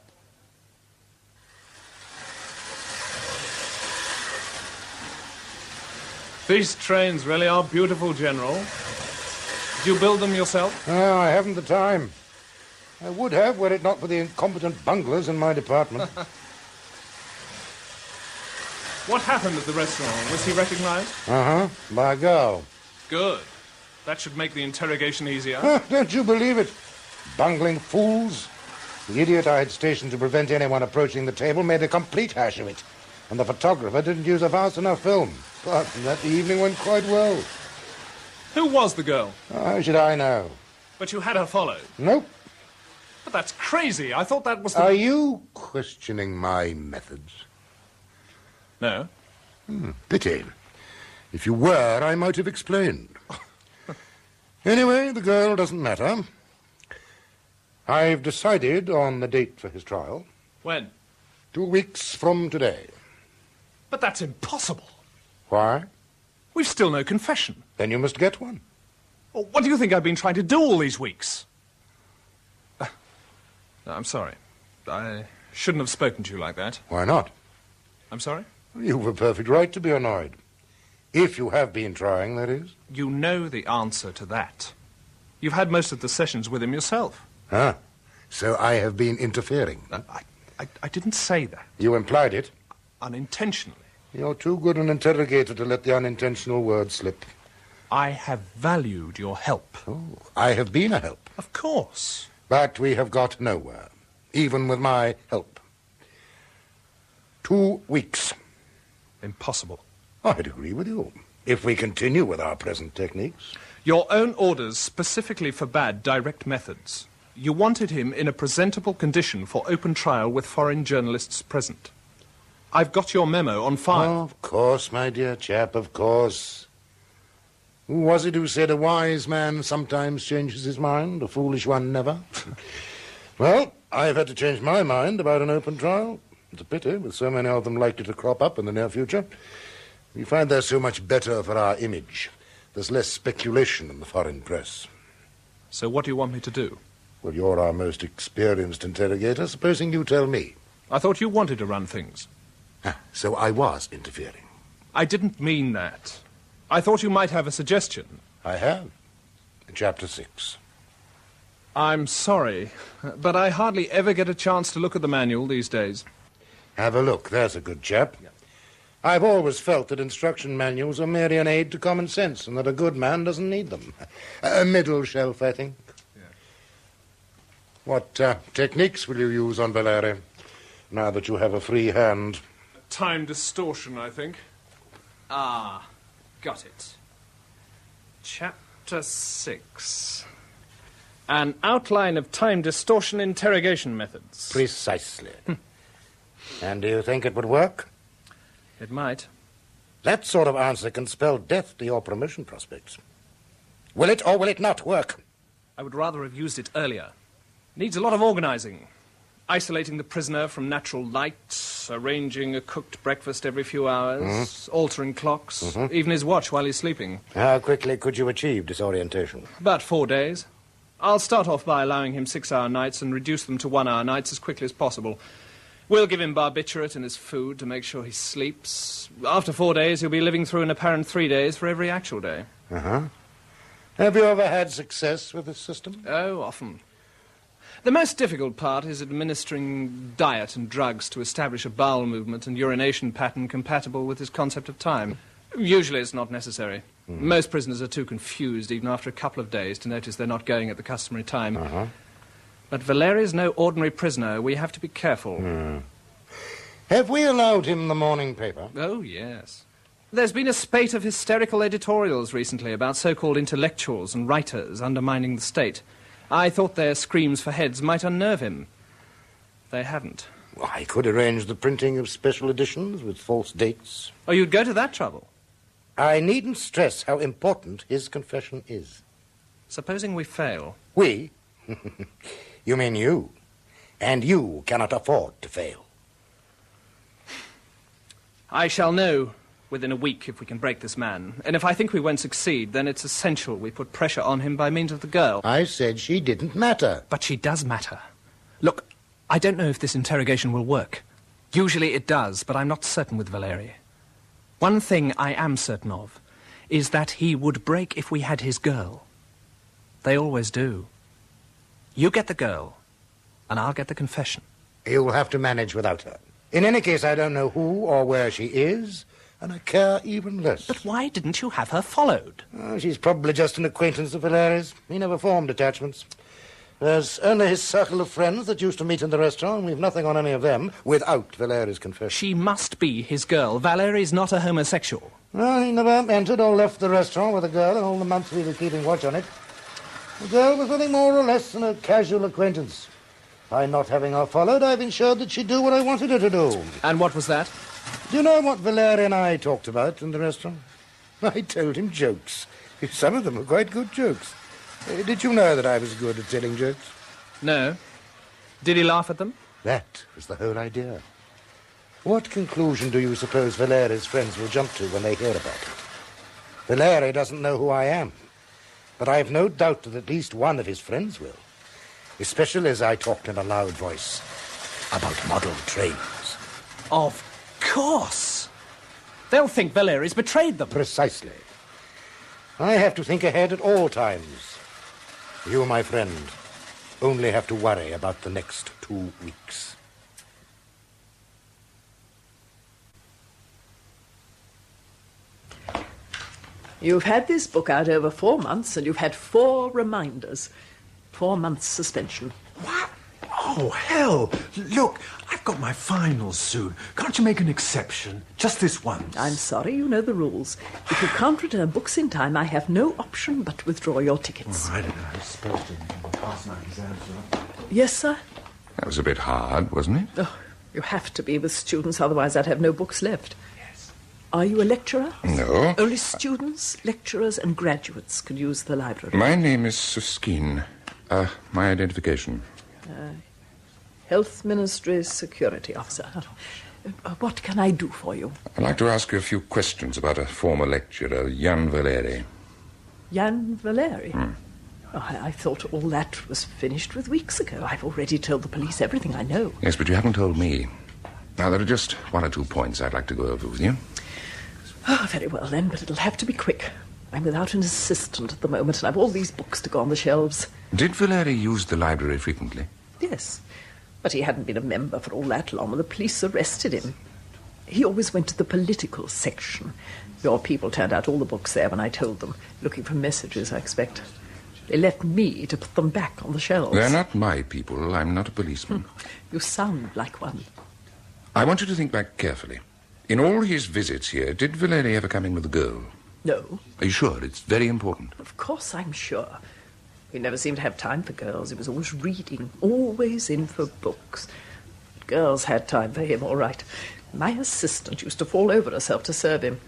These trains really are beautiful, General. Did you build them yourself? No, I haven't the time. I would have, were it not for the incompetent bunglers in my department. What happened at the restaurant? Was he recognized? Uh-huh, by a girl. Good. That should make the interrogation easier. Don't you believe it? Bungling fools. The idiot I had stationed to prevent anyone approaching the table made a complete hash of it. And the photographer didn't use a fast enough film. But that evening went quite well. Who was the girl? How should I know? But you had her followed. Nope. But that's crazy. I thought that was the... Are you questioning my methods? No. Pity. If you were, I might have explained. Anyway, the girl doesn't matter. I've decided on the date for his trial. When? 2 weeks from today. But that's impossible. Why? We've still no confession. Then you must get one. Well, what do you think I've been trying to do all these weeks? No, I'm sorry. I shouldn't have spoken to you like that. Why not? I'm sorry? You've a perfect right to be annoyed. If you have been trying, that is. You know the answer to that. You've had most of the sessions with him yourself. Ah, so I have been interfering. No, I didn't say that. You implied it. Unintentionally. You're too good an interrogator to let the unintentional word slip. I have valued your help. Oh, I have been a help. Of course. But we have got nowhere, even with my help. 2 weeks. Impossible. I'd agree with you, if we continue with our present techniques. Your own orders specifically forbade direct methods. You wanted him in a presentable condition for open trial with foreign journalists present. I've got your memo on file. Oh, of course, my dear chap, of course. Who was it who said a wise man sometimes changes his mind, a foolish one never? Well, I've had to change my mind about an open trial. It's a pity, with so many of them likely to crop up in the near future. We find they're so much better for our image. There's less speculation in the foreign press. So what do you want me to do? Well, you're our most experienced interrogator. Supposing you tell me. I thought you wanted to run things. So I was interfering. I didn't mean that. I thought you might have a suggestion. I have. Chapter 6. I'm sorry, but I hardly ever get a chance to look at the manual these days. Have a look. There's a good chap. Yeah. I've always felt that instruction manuals are merely an aid to common sense and that a good man doesn't need them. A middle shelf, I think. Yeah. What techniques will you use on Valery, now that you have a free hand? Time distortion, I think. Ah, got it. Chapter 6. An outline of time distortion interrogation methods. Precisely. And do you think it would work? It might. That sort of answer can spell death to your promotion prospects. Will it or will it not work? I would rather have used it earlier. Needs a lot of organizing. Isolating the prisoner from natural light, arranging a cooked breakfast every few hours, altering clocks, even his watch while he's sleeping. How quickly could you achieve disorientation? About 4 days. I'll start off by allowing him 6-hour nights and reduce them to 1-hour nights as quickly as possible. We'll give him barbiturate in his food to make sure he sleeps. After 4 days, he'll be living through an apparent 3 days for every actual day. Have you ever had success with this system? Oh, often. The most difficult part is administering diet and drugs to establish a bowel movement and urination pattern compatible with his concept of time. Usually it's not necessary. Most prisoners are too confused, even after a couple of days, to notice they're not going at the customary time. But Valery's no ordinary prisoner. We have to be careful. Have we allowed him the morning paper? Oh, yes. There's been a spate of hysterical editorials recently about so-called intellectuals and writers undermining the state. I thought their screams for heads might unnerve him. They haven't. Well, I could arrange the printing of special editions with false dates. Oh, you'd go to that trouble? I needn't stress how important his confession is. Supposing we fail? We? You mean you. And you cannot afford to fail. I shall know within a week if we can break this man. And if I think we won't succeed, then it's essential we put pressure on him by means of the girl. I said she didn't matter. But she does matter. Look, I don't know if this interrogation will work. Usually it does, but I'm not certain with Valery. One thing I am certain of. is that he would break if we had his girl. They always do. You get the girl, and I'll get the confession. You'll have to manage without her. In any case, I don't know who or where she is, and I care even less. But why didn't you have her followed? Oh, she's probably just an acquaintance of Valery's. He never formed attachments. There's only his circle of friends that used to meet in the restaurant, and we've nothing on any of them without Valery's confession. She must be his girl. Valery's not a homosexual. Well, he never entered or left the restaurant with a girl in all the months we were keeping watch on it. The girl was nothing more or less than a casual acquaintance. By not having her followed, I've ensured that she'd do what I wanted her to do. And what was that? Do you know what Valery and I talked about in the restaurant? I told him jokes. Some of them were quite good jokes. Did you know that I was good at telling jokes? No. Did he laugh at them? That was the whole idea. What conclusion do you suppose Valery's friends will jump to when they hear about it? Valery doesn't know who I am, but I've no doubt that at least one of his friends will, especially as I talked in a loud voice about model trains. Of course. They'll think Valery's betrayed them. Precisely. I have to think ahead at all times. You, my friend, only have to worry about the next 2 weeks. You've had this book out over 4 months, and you've had 4 reminders. 4 months suspension. What? Oh, hell. Look, I've got my finals soon. Can't you make an exception? Just this once. I'm sorry, you know the rules. If you can't return books in time, I have no option but to withdraw your tickets. Oh, I don't know. I was supposed to pass my exams. Yes, sir? That was a bit hard, wasn't it? Oh, you have to be with students, otherwise I'd have no books left. Yes. Are you a lecturer? No. Only students, lecturers, and graduates can use the library. My name is Suskin. My identification. Health Ministry Security Officer. What can I do for you? I'd like to ask you a few questions about a former lecturer, Jan Valery. Jan Valery? Oh, I thought all that was finished with weeks ago. I've already told the police everything I know. Yes, but you haven't told me. Now, there are just 1 or 2 points I'd like to go over with you. Oh, very well then, but it'll have to be quick. I'm without an assistant at the moment, and I've all these books to go on the shelves. Did Valery use the library frequently? Yes, but he hadn't been a member for all that long when the police arrested him. He always went to the political section. Your people turned out all the books there when I told them, looking for messages, I expect. They left me to put them back on the shelves. They're not my people. I'm not a policeman. You sound like one. I want you to think back carefully. In all his visits here, did Valery ever come in with a girl? No. Are you sure? It's very important. Of course I'm sure. He never seemed to have time for girls. He was always reading, always in for books. But girls had time for him, all right. My assistant used to fall over herself to serve him.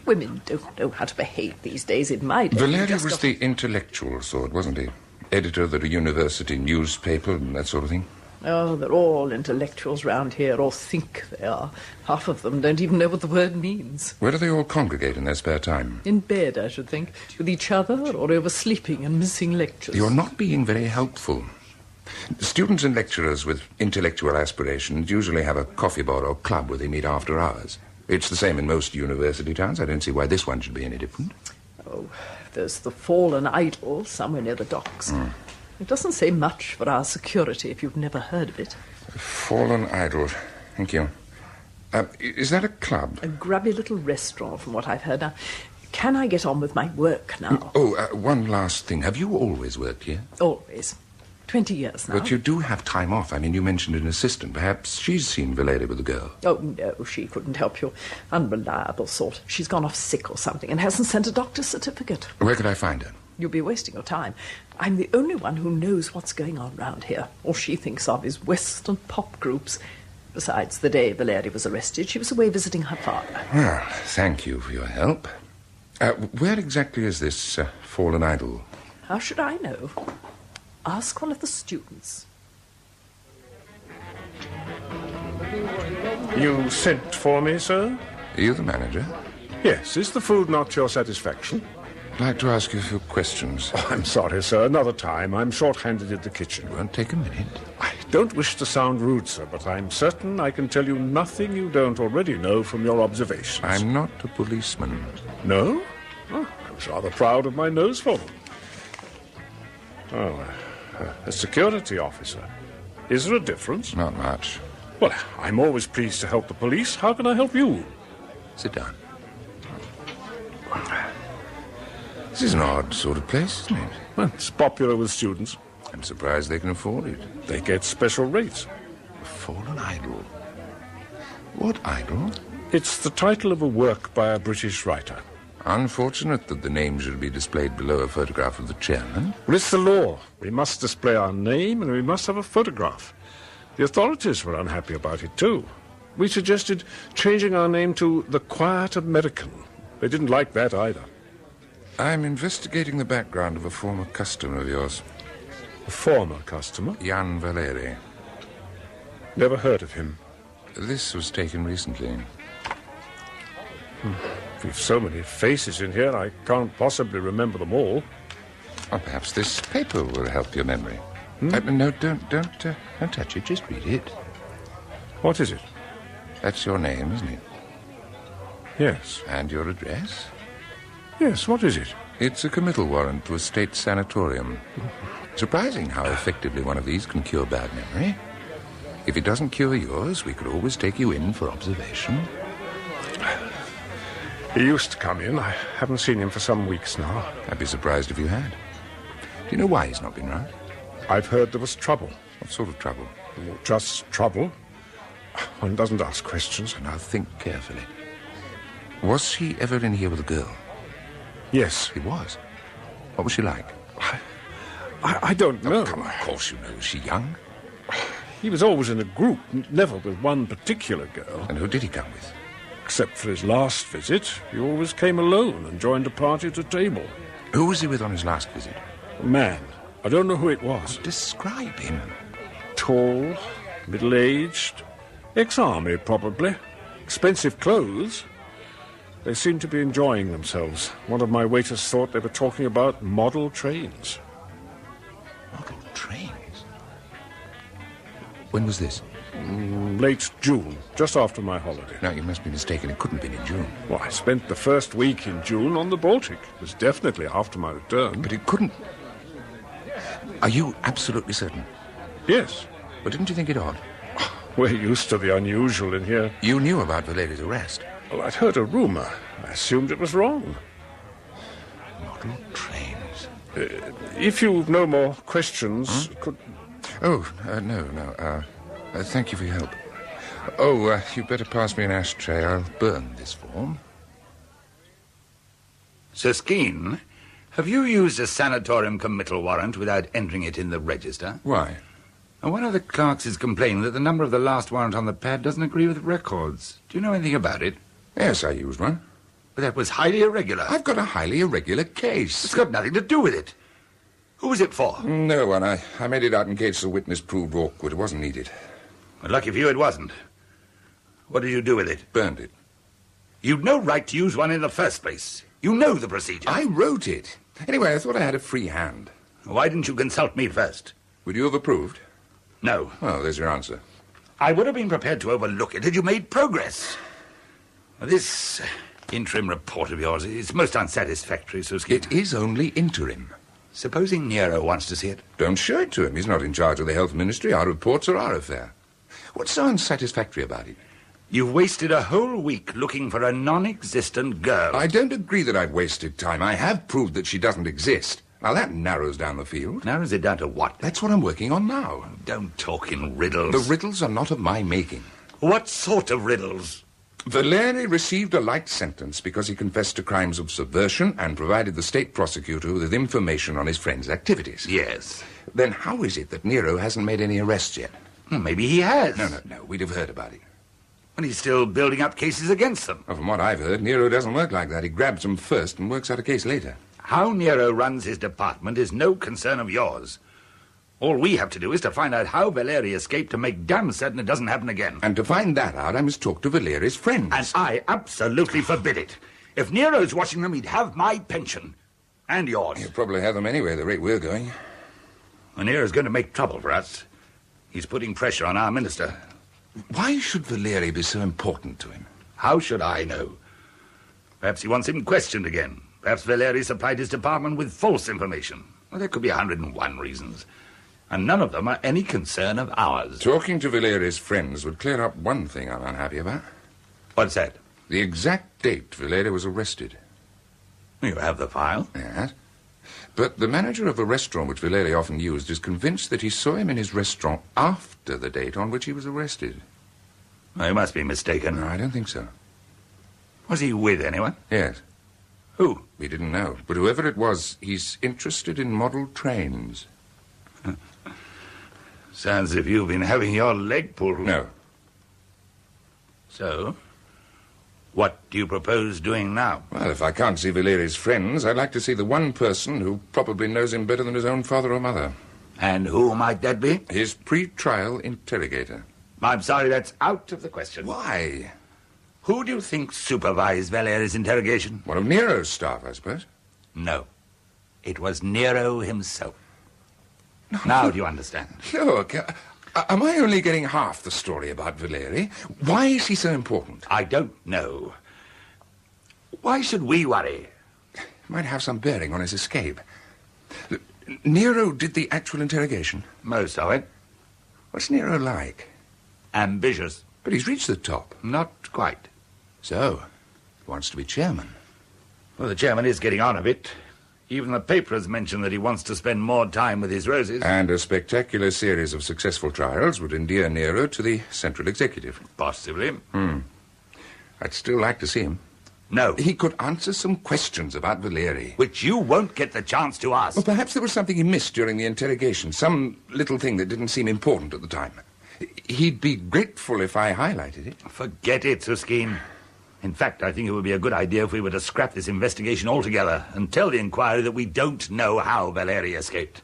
Women don't know how to behave these days in my day. Valery was the intellectual sort, wasn't he? Editor of the university newspaper and that sort of thing. Oh, they're all intellectuals round here, or think they are. Half of them don't even know what the word means. Where do they all congregate in their spare time? In bed, I should think, with each other, or oversleeping and missing lectures. You're not being very helpful. Students and lecturers with intellectual aspirations usually have a coffee bar or club where they meet after hours. It's the same in most university towns. I don't see why this one should be any different. Oh, there's the Fallen Idol somewhere near the docks. It doesn't say much for our security if you've never heard of it. Fallen Idol. Thank you. Is that a club? A grubby little restaurant, from what I've heard. Now, can I get on with my work now? One last thing. Have you always worked here? Always. 20 years now. But you do have time off. I mean, you mentioned an assistant. Perhaps she's seen Valery with a girl. Oh, no, she couldn't help you. Unreliable sort. She's gone off sick or something and hasn't sent a doctor's certificate. Where could I find her? You'll be wasting your time. I'm the only one who knows what's going on round here. All she thinks of is Western pop groups. Besides, the day Valery was arrested, she was away visiting her father. Well, thank you for your help. Where exactly is this Fallen Idol? How should I know? Ask one of the students. You sent for me, sir? Are you the manager? Yes. Is the food not to your satisfaction? I'd like to ask you a few questions. Oh, I'm sorry, sir. Another time. I'm short-handed in the kitchen. It won't take a minute. I don't wish to sound rude, sir, but I'm certain I can tell you nothing you don't already know from your observations. I'm not a policeman. No? was rather proud of my nose for them. Oh, a security officer. Is there a difference? Not much. Well, I'm always pleased to help the police. How can I help you? Sit down. This is an odd sort of place, isn't it? Well, it's popular with students. I'm surprised they can afford it. They get special rates. A fallen idol. What idol? It's the title of a work by a British writer. Unfortunate that the name should be displayed below a photograph of the chairman. Well, it's the law. We must display our name and we must have a photograph. The authorities were unhappy about it, too. We suggested changing our name to the Quiet American. They didn't like that either. I'm investigating the background of a former customer of yours. A former customer? Jan Valery. Never heard of him. This was taken recently. We've so many faces in here, I can't possibly remember them all. Or perhaps this paper will help your memory. No, don't touch it. Just read it. What is it? That's your name, isn't it? Yes. And your address? Yes, what is it? It's a committal warrant to a state sanatorium. Surprising how effectively one of these can cure bad memory. If it doesn't cure yours, we could always take you in for observation. He used to come in. I haven't seen him for some weeks now. I'd be surprised if you had. Do you know why he's not been round? I've heard there was trouble. What sort of trouble? Just trouble. One doesn't ask questions. Now think carefully. Was he ever in here with a girl? Yes. He was? What was she like? I don't know. Oh, come on, of course you know. Was she young? He was always in a group, never with one particular girl. And who did he come with? Except for his last visit, he always came alone and joined a party at a table. Who was he with on his last visit? A man. I don't know who it was. Describe him. Tall, middle-aged, ex-army, probably. Expensive clothes. They seemed to be enjoying themselves. One of my waiters thought they were talking about model trains. Model trains? When was this? Late June, just after my holiday. No, you must be mistaken. It couldn't have been in June. Well, I spent the first week in June on the Baltic. It was definitely after my return. But it couldn't... Are you absolutely certain? Yes. But didn't you think it odd? We're used to the unusual in here. You knew about Valery's arrest? Well, I'd heard a rumour. I assumed it was wrong. Model trains. If you've no more questions, could... Oh, no. Thank you for your help. Oh, you'd better pass me an ashtray. I'll burn this form. Suskin, have you used a sanatorium committal warrant without entering it in the register? Why? One of the clerks is complaining that the number of the last warrant on the pad doesn't agree with the records. Do you know anything about it? Yes, I used one. But that was highly irregular. I've got a highly irregular case. It's got nothing to do with it. Who was it for? No one. I made it out in case the witness proved awkward. It wasn't needed. Well, lucky for you it wasn't. What did you do with it? Burned it. You'd no right to use one in the first place. You know the procedure. I wrote it. Anyway, I thought I had a free hand. Why didn't you consult me first? Would you have approved? No. Oh, there's your answer. I would have been prepared to overlook it had you made progress. This interim report of yours is most unsatisfactory, Suskin. It is only interim. Supposing Nero wants to see it? Don't show it to him. He's not in charge of the health ministry. Our reports are our affair. What's so unsatisfactory about it? You've wasted a whole week looking for a non-existent girl. I don't agree that I've wasted time. I have proved that she doesn't exist. Now, that narrows down the field. Narrows it down to what? That's what I'm working on now. Don't talk in riddles. The riddles are not of my making. What sort of riddles? Valery received a light sentence because he confessed to crimes of subversion and provided the state prosecutor with information on his friend's activities. Yes. Then how is it that Nero hasn't made any arrests yet? Well, maybe he has. No. We'd have heard about it. And he's still building up cases against them. Well, from what I've heard, Nero doesn't work like that. He grabs them first and works out a case later. How Nero runs his department is no concern of yours. All we have to do is to find out how Valery escaped to make damn certain it doesn't happen again. And to find that out, I must talk to Valery's friends. And I absolutely forbid it. If Nero's watching them, he'd have my pension. And yours. He'll probably have them anyway, the rate we're going. And Nero's going to make trouble for us. He's putting pressure on our minister. Why should Valery be so important to him? How should I know? Perhaps he wants him questioned again. Perhaps Valery supplied his department with false information. Well, there could be 101 reasons. And none of them are any concern of ours. Talking to Valery's friends would clear up one thing I'm unhappy about. What's that? The exact date Valery was arrested. You have the file? Yes. But the manager of the restaurant which Valery often used is convinced that he saw him in his restaurant after the date on which he was arrested. Well, you must be mistaken. No, I don't think so. Was he with anyone? Yes. Who? We didn't know. But whoever it was, he's interested in model trains. Sounds as if you've been having your leg pulled. No. So, what do you propose doing now? Well, if I can't see Valery's friends, I'd like to see the one person who probably knows him better than his own father or mother. And who might that be? His pre-trial interrogator. I'm sorry, that's out of the question. Why? Who do you think supervised Valery's interrogation? One of Nero's staff, I suppose. No. It was Nero himself. Now do you understand? Look, am I only getting half the story about Valery? Why is he so important? I don't know. Why should we worry? Might have some bearing on his escape. Nero did the actual interrogation? Most of it. What's Nero like? Ambitious. But he's reached the top. Not quite. So, he wants to be chairman. Well, the chairman is getting on a bit. Even the papers mention that he wants to spend more time with his roses. And a spectacular series of successful trials would endear Nero to the central executive. Possibly. I'd still like to see him. No. He could answer some questions about Valery. Which you won't get the chance to ask. Well, perhaps there was something he missed during the interrogation. Some little thing that didn't seem important at the time. He'd be grateful if I highlighted it. Forget it, Suskin. In fact, I think it would be a good idea if we were to scrap this investigation altogether and tell the inquiry that we don't know how Valery escaped.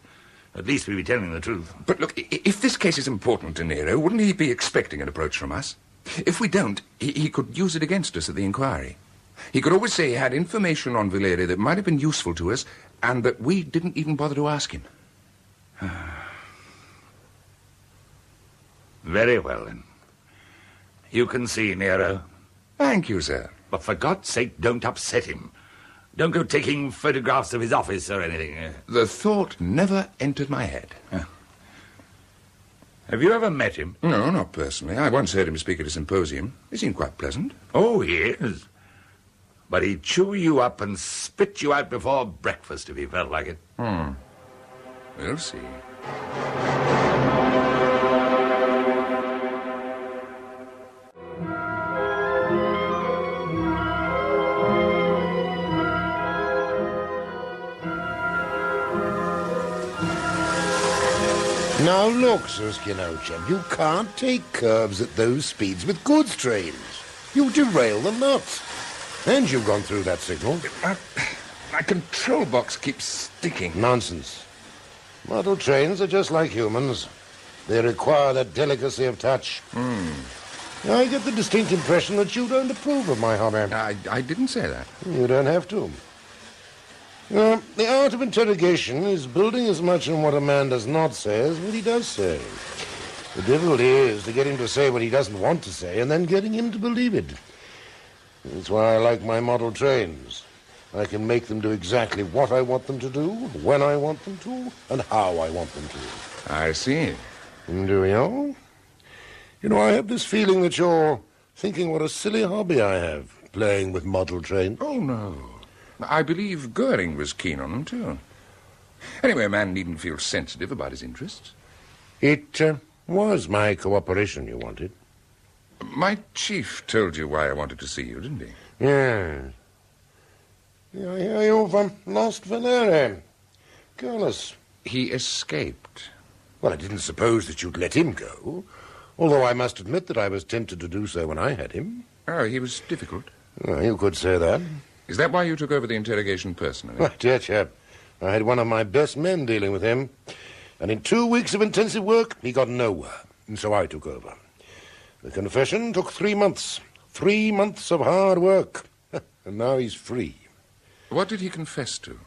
At least we'd be telling the truth. But look, if this case is important to Nero, wouldn't he be expecting an approach from us? If we don't, he could use it against us at the inquiry. He could always say he had information on Valery that might have been useful to us and that we didn't even bother to ask him. Very well, then. You can see Nero. Thank you, sir. But for God's sake, don't upset him. Don't go taking photographs of his office or anything. The thought never entered my head. Have you ever met him? No, not personally. I once heard him speak at a symposium. He seemed quite pleasant. Oh, he is. But he'd chew you up and spit you out before breakfast if he felt like it. We'll see. Now look, Suskin, old chap, you can't take curves at those speeds with goods trains. You derail the nuts. And you've gone through that signal. My control box keeps sticking. Nonsense. Model trains are just like humans. They require that delicacy of touch. I get the distinct impression that you don't approve of my hobby. I didn't say that. You don't have to. The art of interrogation is building as much on what a man does not say as what he does say. The difficulty is to get him to say what he doesn't want to say and then getting him to believe it. That's why I like my model trains. I can make them do exactly what I want them to do, when I want them to, and how I want them to. I see. Do you? You know, I have this feeling that you're thinking what a silly hobby I have, playing with model trains. Oh, no. I believe Goering was keen on them, too. Anyway, a man needn't feel sensitive about his interests. It was my cooperation you wanted. My chief told you why I wanted to see you, didn't he? Yes. I hear you've lost Valery. Challis. He escaped. Well, I didn't suppose that you'd let him go, although I must admit that I was tempted to do so when I had him. Oh, he was difficult. You could say that. Is that why you took over the interrogation personally? Well, dear chap, I had one of my best men dealing with him, and in 2 weeks of intensive work, he got nowhere, and so I took over. The confession took 3 months. 3 months of hard work, and now he's free. What did he confess to?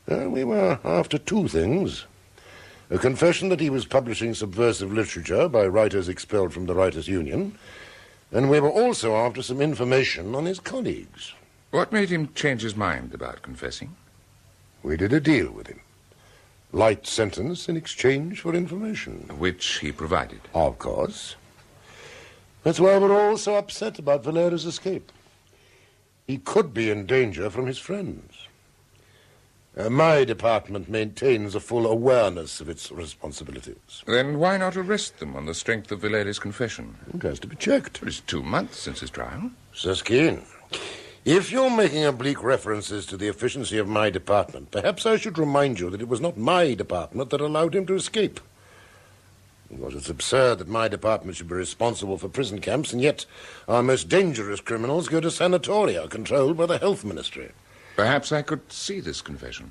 We were after 2 things. A confession that he was publishing subversive literature by writers expelled from the Writers' Union, and we were also after some information on his colleagues. What made him change his mind about confessing? We did a deal with him. Light sentence in exchange for information. Which he provided. Of course. That's why we're all so upset about Valery's escape. He could be in danger from his friends. My department maintains a full awareness of its responsibilities. Then why not arrest them on the strength of Valery's confession? It has to be checked. It's 2 months since his trial. Suskin, if you're making oblique references to the efficiency of my department, perhaps I should remind you that it was not my department that allowed him to escape. Because it's absurd that my department should be responsible for prison camps, and yet our most dangerous criminals go to sanatoria controlled by the health ministry. Perhaps I could see this confession.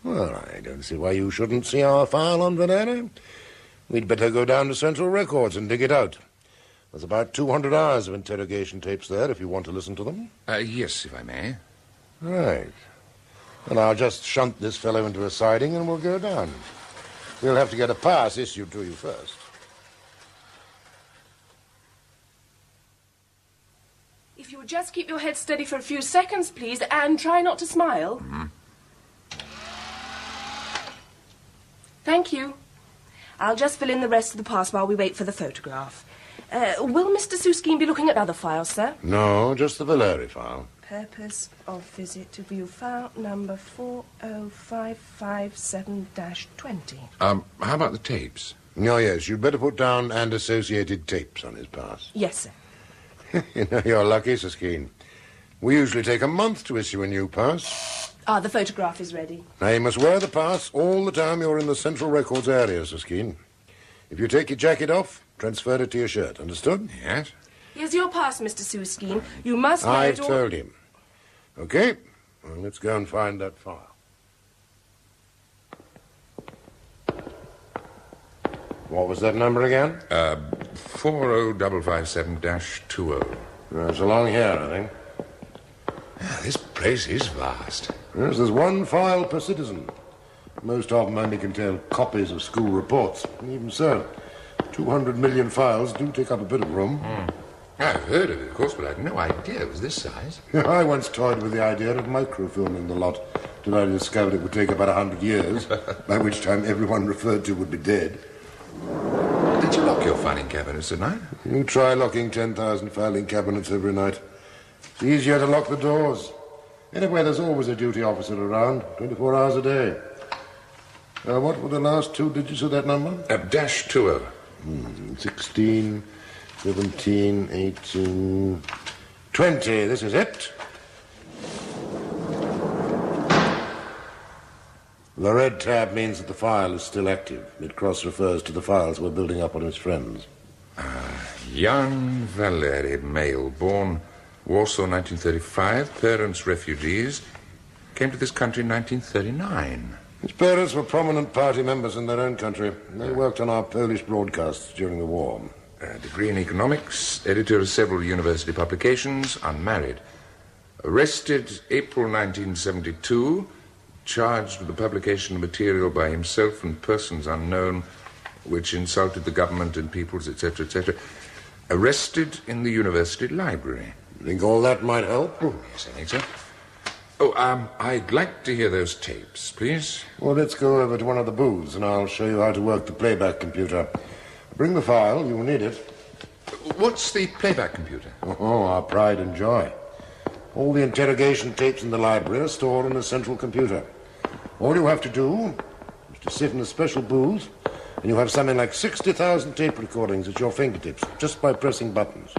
Well, I don't see why you shouldn't see our file on Valery. We'd better go down to Central Records and dig it out. There's about 200 hours of interrogation tapes there, if you want to listen to them. Yes, if I may. Right. Well, I'll just shunt this fellow into a siding and we'll go down. We'll have to get a pass issued to you first. If you would just keep your head steady for a few seconds, please, and try not to smile. Thank you. I'll just fill in the rest of the pass while we wait for the photograph. Will Mr. Suskin be looking at other files, sir? No, just the Valery file. Purpose of visit to view file number 40557-20. How about the tapes? Oh, yes, you'd better put down "and associated tapes" on his pass. Yes, sir. You know, you're lucky, Suskin. We usually take a month to issue a new pass. The photograph is ready. Now, you must wear the pass all the time you're in the Central Records area, Suskin. If you take your jacket off, transfer it to your shirt. Understood? Yes. Here's your pass, Mr. Suskin. You must wear I've it all... told him. Okay, well, let's go and find that file. What was that number again? 40557-20. It's along here, I think. This place is vast. Yes, there's one file per citizen. Most of them only contain copies of school reports. Even so, 200 million files do take up a bit of room. I've heard of it, of course, but I had no idea it was this size. I once toyed with the idea of microfilming the lot, till I discovered it would take about 100 years, by which time everyone referred to would be dead. Did you lock your filing cabinets at night? You try locking 10,000 filing cabinets every night. It's easier to lock the doors. Anyway, there's always a duty officer around, 24 hours a day. What were the last 2 digits of that number? -20. 16, 17, 18, 20. This is it. The red tab means that the file is still active. It cross-refers to the files we're building up on his friends. Young Valery, male, born Warsaw 1935, parents refugees, came to this country in 1939. His parents were prominent party members in their own country. They worked on our Polish broadcasts during the war. Degree in economics, editor of several university publications, unmarried. Arrested April 1972, charged with the publication of material by himself and persons unknown, which insulted the government and peoples, etc., etc. Arrested in the university library. Think all that might help? Oh, yes, I think so. I'd like to hear those tapes, please. Well, let's go over to one of the booths and I'll show you how to work the playback computer. Bring the file, you'll need it. What's the playback computer? Oh, our pride and joy. All the interrogation tapes in the library are stored on a central computer. All you have to do is to sit in a special booth and you have something like 60,000 tape recordings at your fingertips just by pressing buttons.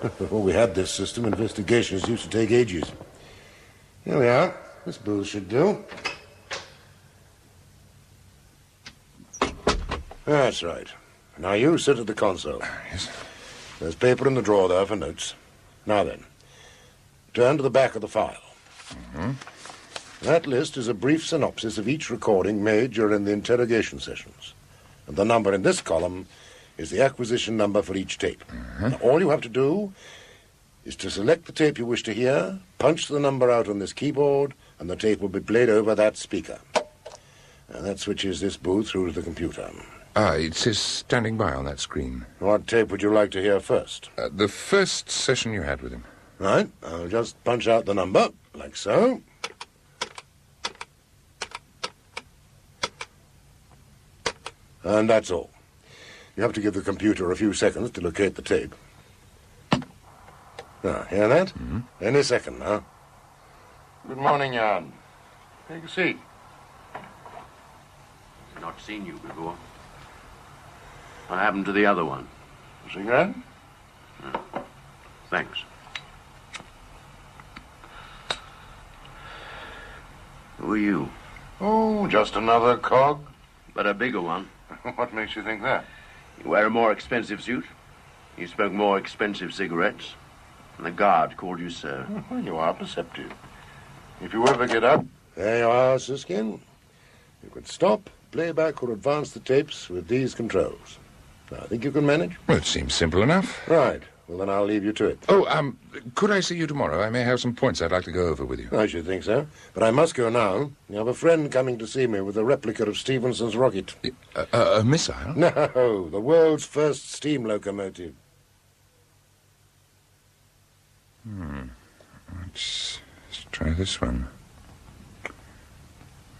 Before we had this system, investigations used to take ages. Here we are. This booth should do. That's right. Now you sit at the console. Yes. There's paper in the drawer there for notes. Now then, turn to the back of the file. That list is a brief synopsis of each recording made during the interrogation sessions. And the number in this column is the acquisition number for each tape. Now, all you have to do is to select the tape you wish to hear, punch the number out on this keyboard, and the tape will be played over that speaker. And that switches this booth through to the computer. It says standing by on that screen. What tape would you like to hear first? The first session you had with him. Right, I'll just punch out the number, like so. And that's all. You have to give the computer a few seconds to locate the tape. Now, hear that? Mm-hmm. Any second now. Good morning, Jan. Take a seat. I've not seen you before. What happened to the other one? A cigarette? Thanks. Who are you? Oh, just another cog. But a bigger one. What makes you think that? You wear a more expensive suit. You smoke more expensive cigarettes. And the guard called you sir. Well, you are perceptive. If you ever get up... There you are, Suskin. You can stop, play back, or advance the tapes with these controls. Now, I think you can manage? Well, it seems simple enough. Right. Well, then I'll leave you to it. Oh, could I see you tomorrow? I may have some points I'd like to go over with you. I should think so. But I must go now. You have a friend coming to see me with a replica of Stephenson's rocket. A missile? No, the world's first steam locomotive. Let's try this one.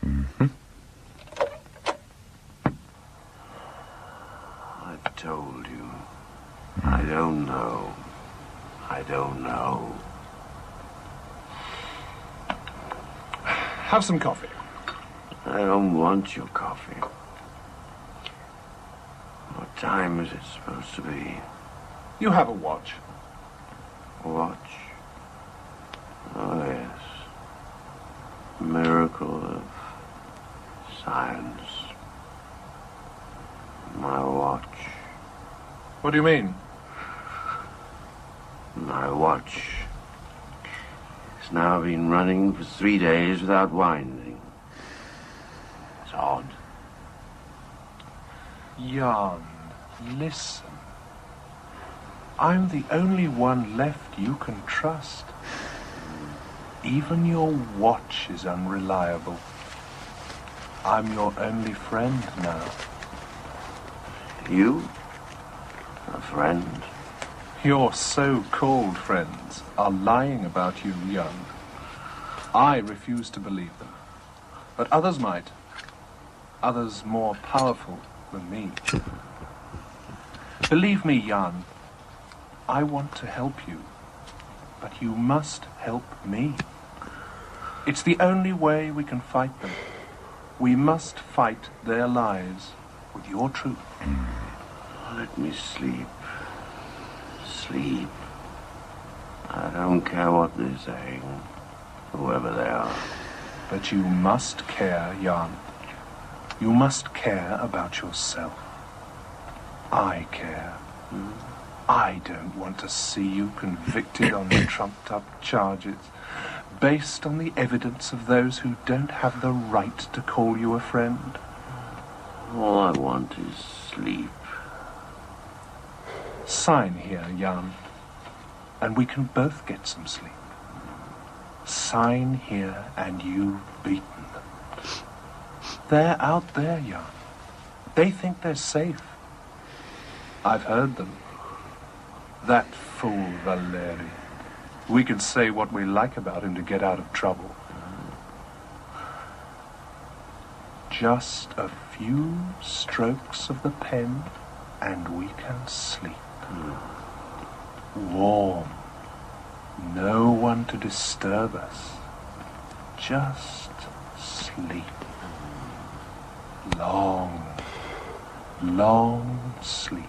Mm-hmm. I've told you. I don't know. I don't know. Have some coffee. I don't want your coffee. What time is it supposed to be? You have a watch. Watch? Oh, yes. Miracle of science. My watch. What do you mean? My watch has now been running for 3 days without winding. It's odd. Jan, listen. I'm the only one left you can trust. Even your watch is unreliable. I'm your only friend now. You? A friend? Your so-called friends are lying about you, Jan. I refuse to believe them. But others might. Others more powerful than me. Believe me, Jan. I want to help you. But you must help me. It's the only way we can fight them. We must fight their lies with your truth. Let me sleep. Sleep. I don't care what they're saying, whoever they are. But you must care, Jan. You must care about yourself. I care. I don't want to see you convicted on trumped-up charges, based on the evidence of those who don't have the right to call you a friend. All I want is sleep. Sign here, Jan, and we can both get some sleep. Sign here and you've beaten them. They're out there, Jan. They think they're safe. I've heard them. That fool Valery. We can say what we like about him to get out of trouble. Just a few strokes of the pen and we can sleep. Warm. No one to disturb us. Just sleep. Long, long sleep.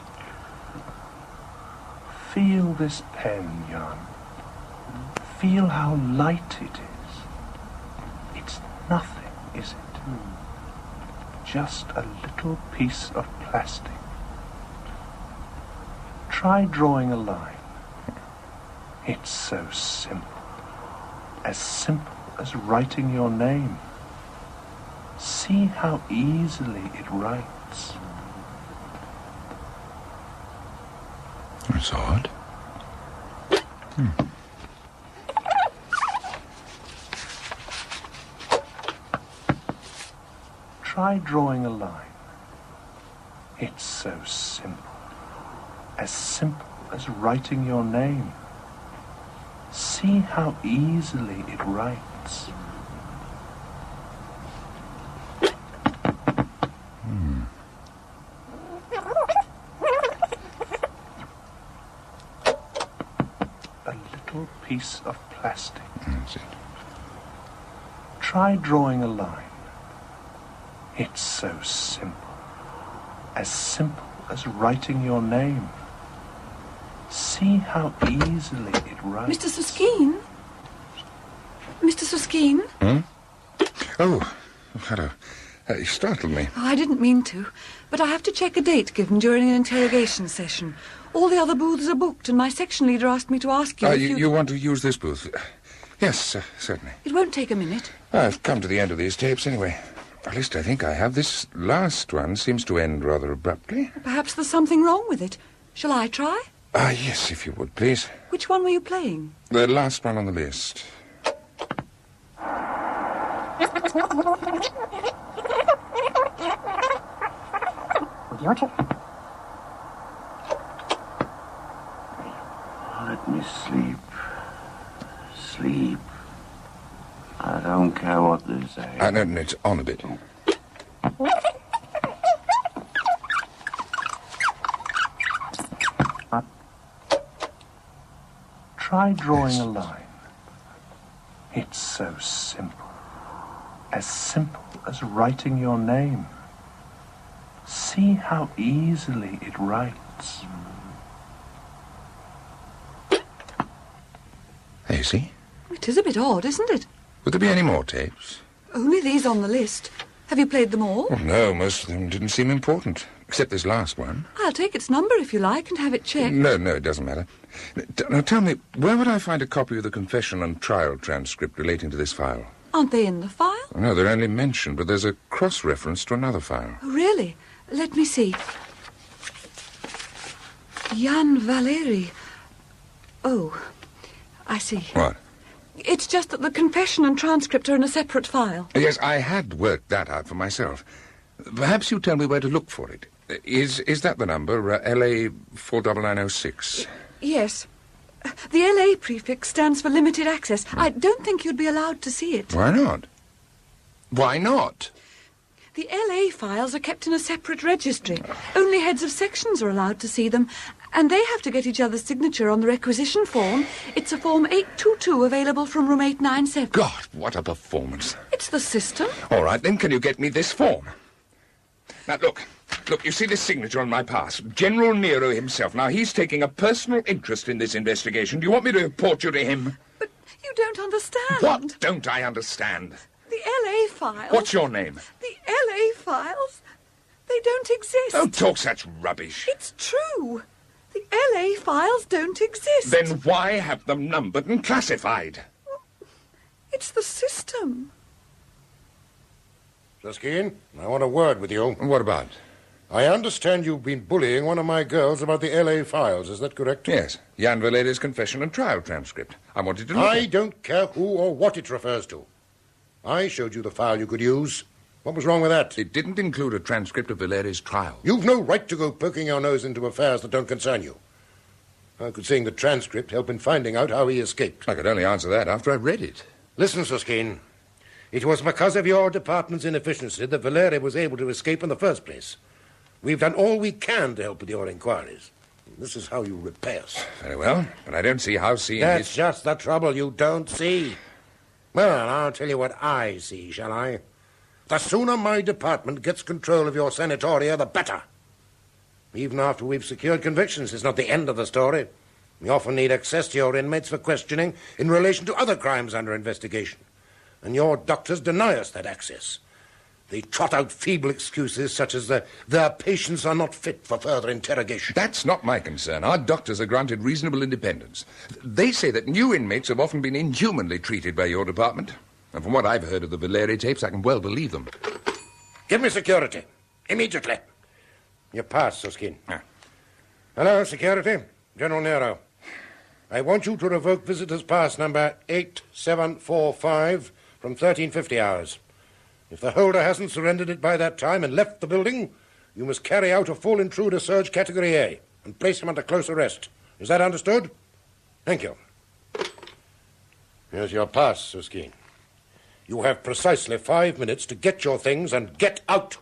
Feel this pen, Jan. Feel how light it is. It's nothing, is it? Just a little piece of plastic. Try drawing a line. It's so simple. As simple as writing your name. See how easily it writes. That's odd. Try drawing a line. It's so simple. As simple as writing your name. See how easily it writes. A little piece of plastic. That's it. Try drawing a line. It's so simple. As simple as writing your name. See how easily it writes. Mr. Suskin? Mr. Suskin? Oh, hello. You startled me. Oh, I didn't mean to, but I have to check a date given during an interrogation session. All the other booths are booked, and my section leader asked me to ask you if you want to use this booth? Yes, certainly. It won't take a minute. I've come to the end of these tapes anyway. At least I think I have. This last one seems to end rather abruptly. Perhaps there's something wrong with it. Shall I try? Yes, if you would, please. Which one were you playing? The last one on the list. Let me sleep. Sleep. I don't care what they say. No, it's on a bit. Try drawing a line. It's so simple. As simple as writing your name. See how easily it writes. There you see. It is a bit odd, isn't it? Would there be any more tapes? Only these on the list. Have you played them all? Oh, no, most of them didn't seem important. Except this last one. I'll take its number if you like and have it checked. No, it doesn't matter. Now tell me, where would I find a copy of the confession and trial transcript relating to this file? Aren't they in the file? No, they're only mentioned, but there's a cross-reference to another file. Oh, really? Let me see. Jan Valery. Oh, I see. What? It's just that the confession and transcript are in a separate file. Yes, I had worked that out for myself. Perhaps you tell me where to look for it. Is that the number, LA 49906? Yes. The LA prefix stands for limited access. I don't think you'd be allowed to see it. Why not? Why not? The LA files are kept in a separate registry. Only heads of sections are allowed to see them, and they have to get each other's signature on the requisition form. It's a Form 822 available from room 897. God, what a performance. It's the system. All right, then, can you get me this form? Now, look, you see this signature on my pass? General Nero himself. Now, he's taking a personal interest in this investigation. Do you want me to report you to him? But you don't understand. What don't I understand? The LA files... What's your name? The LA files, they don't exist. Don't talk such rubbish. It's true. The LA files don't exist. Then why have them numbered and classified? It's the system. Suskin, I want a word with you. What about? I understand you've been bullying one of my girls about the LA files. Is that correct? Yes. Jan Valery's confession and trial transcript. I wanted to look I don't care who or what it refers to. I showed you the file you could use. What was wrong with that? It didn't include a transcript of Valery's trial. You've no right to go poking your nose into affairs that don't concern you. How could seeing the transcript help in finding out how he escaped? I could only answer that after I read it. Listen, Suskin. It was because of your department's inefficiency that Valery was able to escape in the first place. We've done all we can to help with your inquiries. This is how you repay us. Very well, but I don't see how seeing That's just the trouble, you don't see. Well, I'll tell you what I see, shall I? The sooner my department gets control of your sanatoria, the better. Even after we've secured convictions, it's not the end of the story. We often need access to your inmates for questioning in relation to other crimes under investigation. And your doctors deny us that access. They trot out feeble excuses such as their patients are not fit for further interrogation. That's not my concern. Our doctors are granted reasonable independence. They say that new inmates have often been inhumanly treated by your department. And from what I've heard of the Valery tapes, I can well believe them. Give me security. Immediately. Your pass, Suskin. Hello, security. General Nero. I want you to revoke visitor's pass number 8745 from 1350 hours. If the holder hasn't surrendered it by that time and left the building, you must carry out a full intruder search category A and place him under close arrest. Is that understood? Thank you. Here's your pass, Suskin. You have precisely 5 minutes to get your things and get out.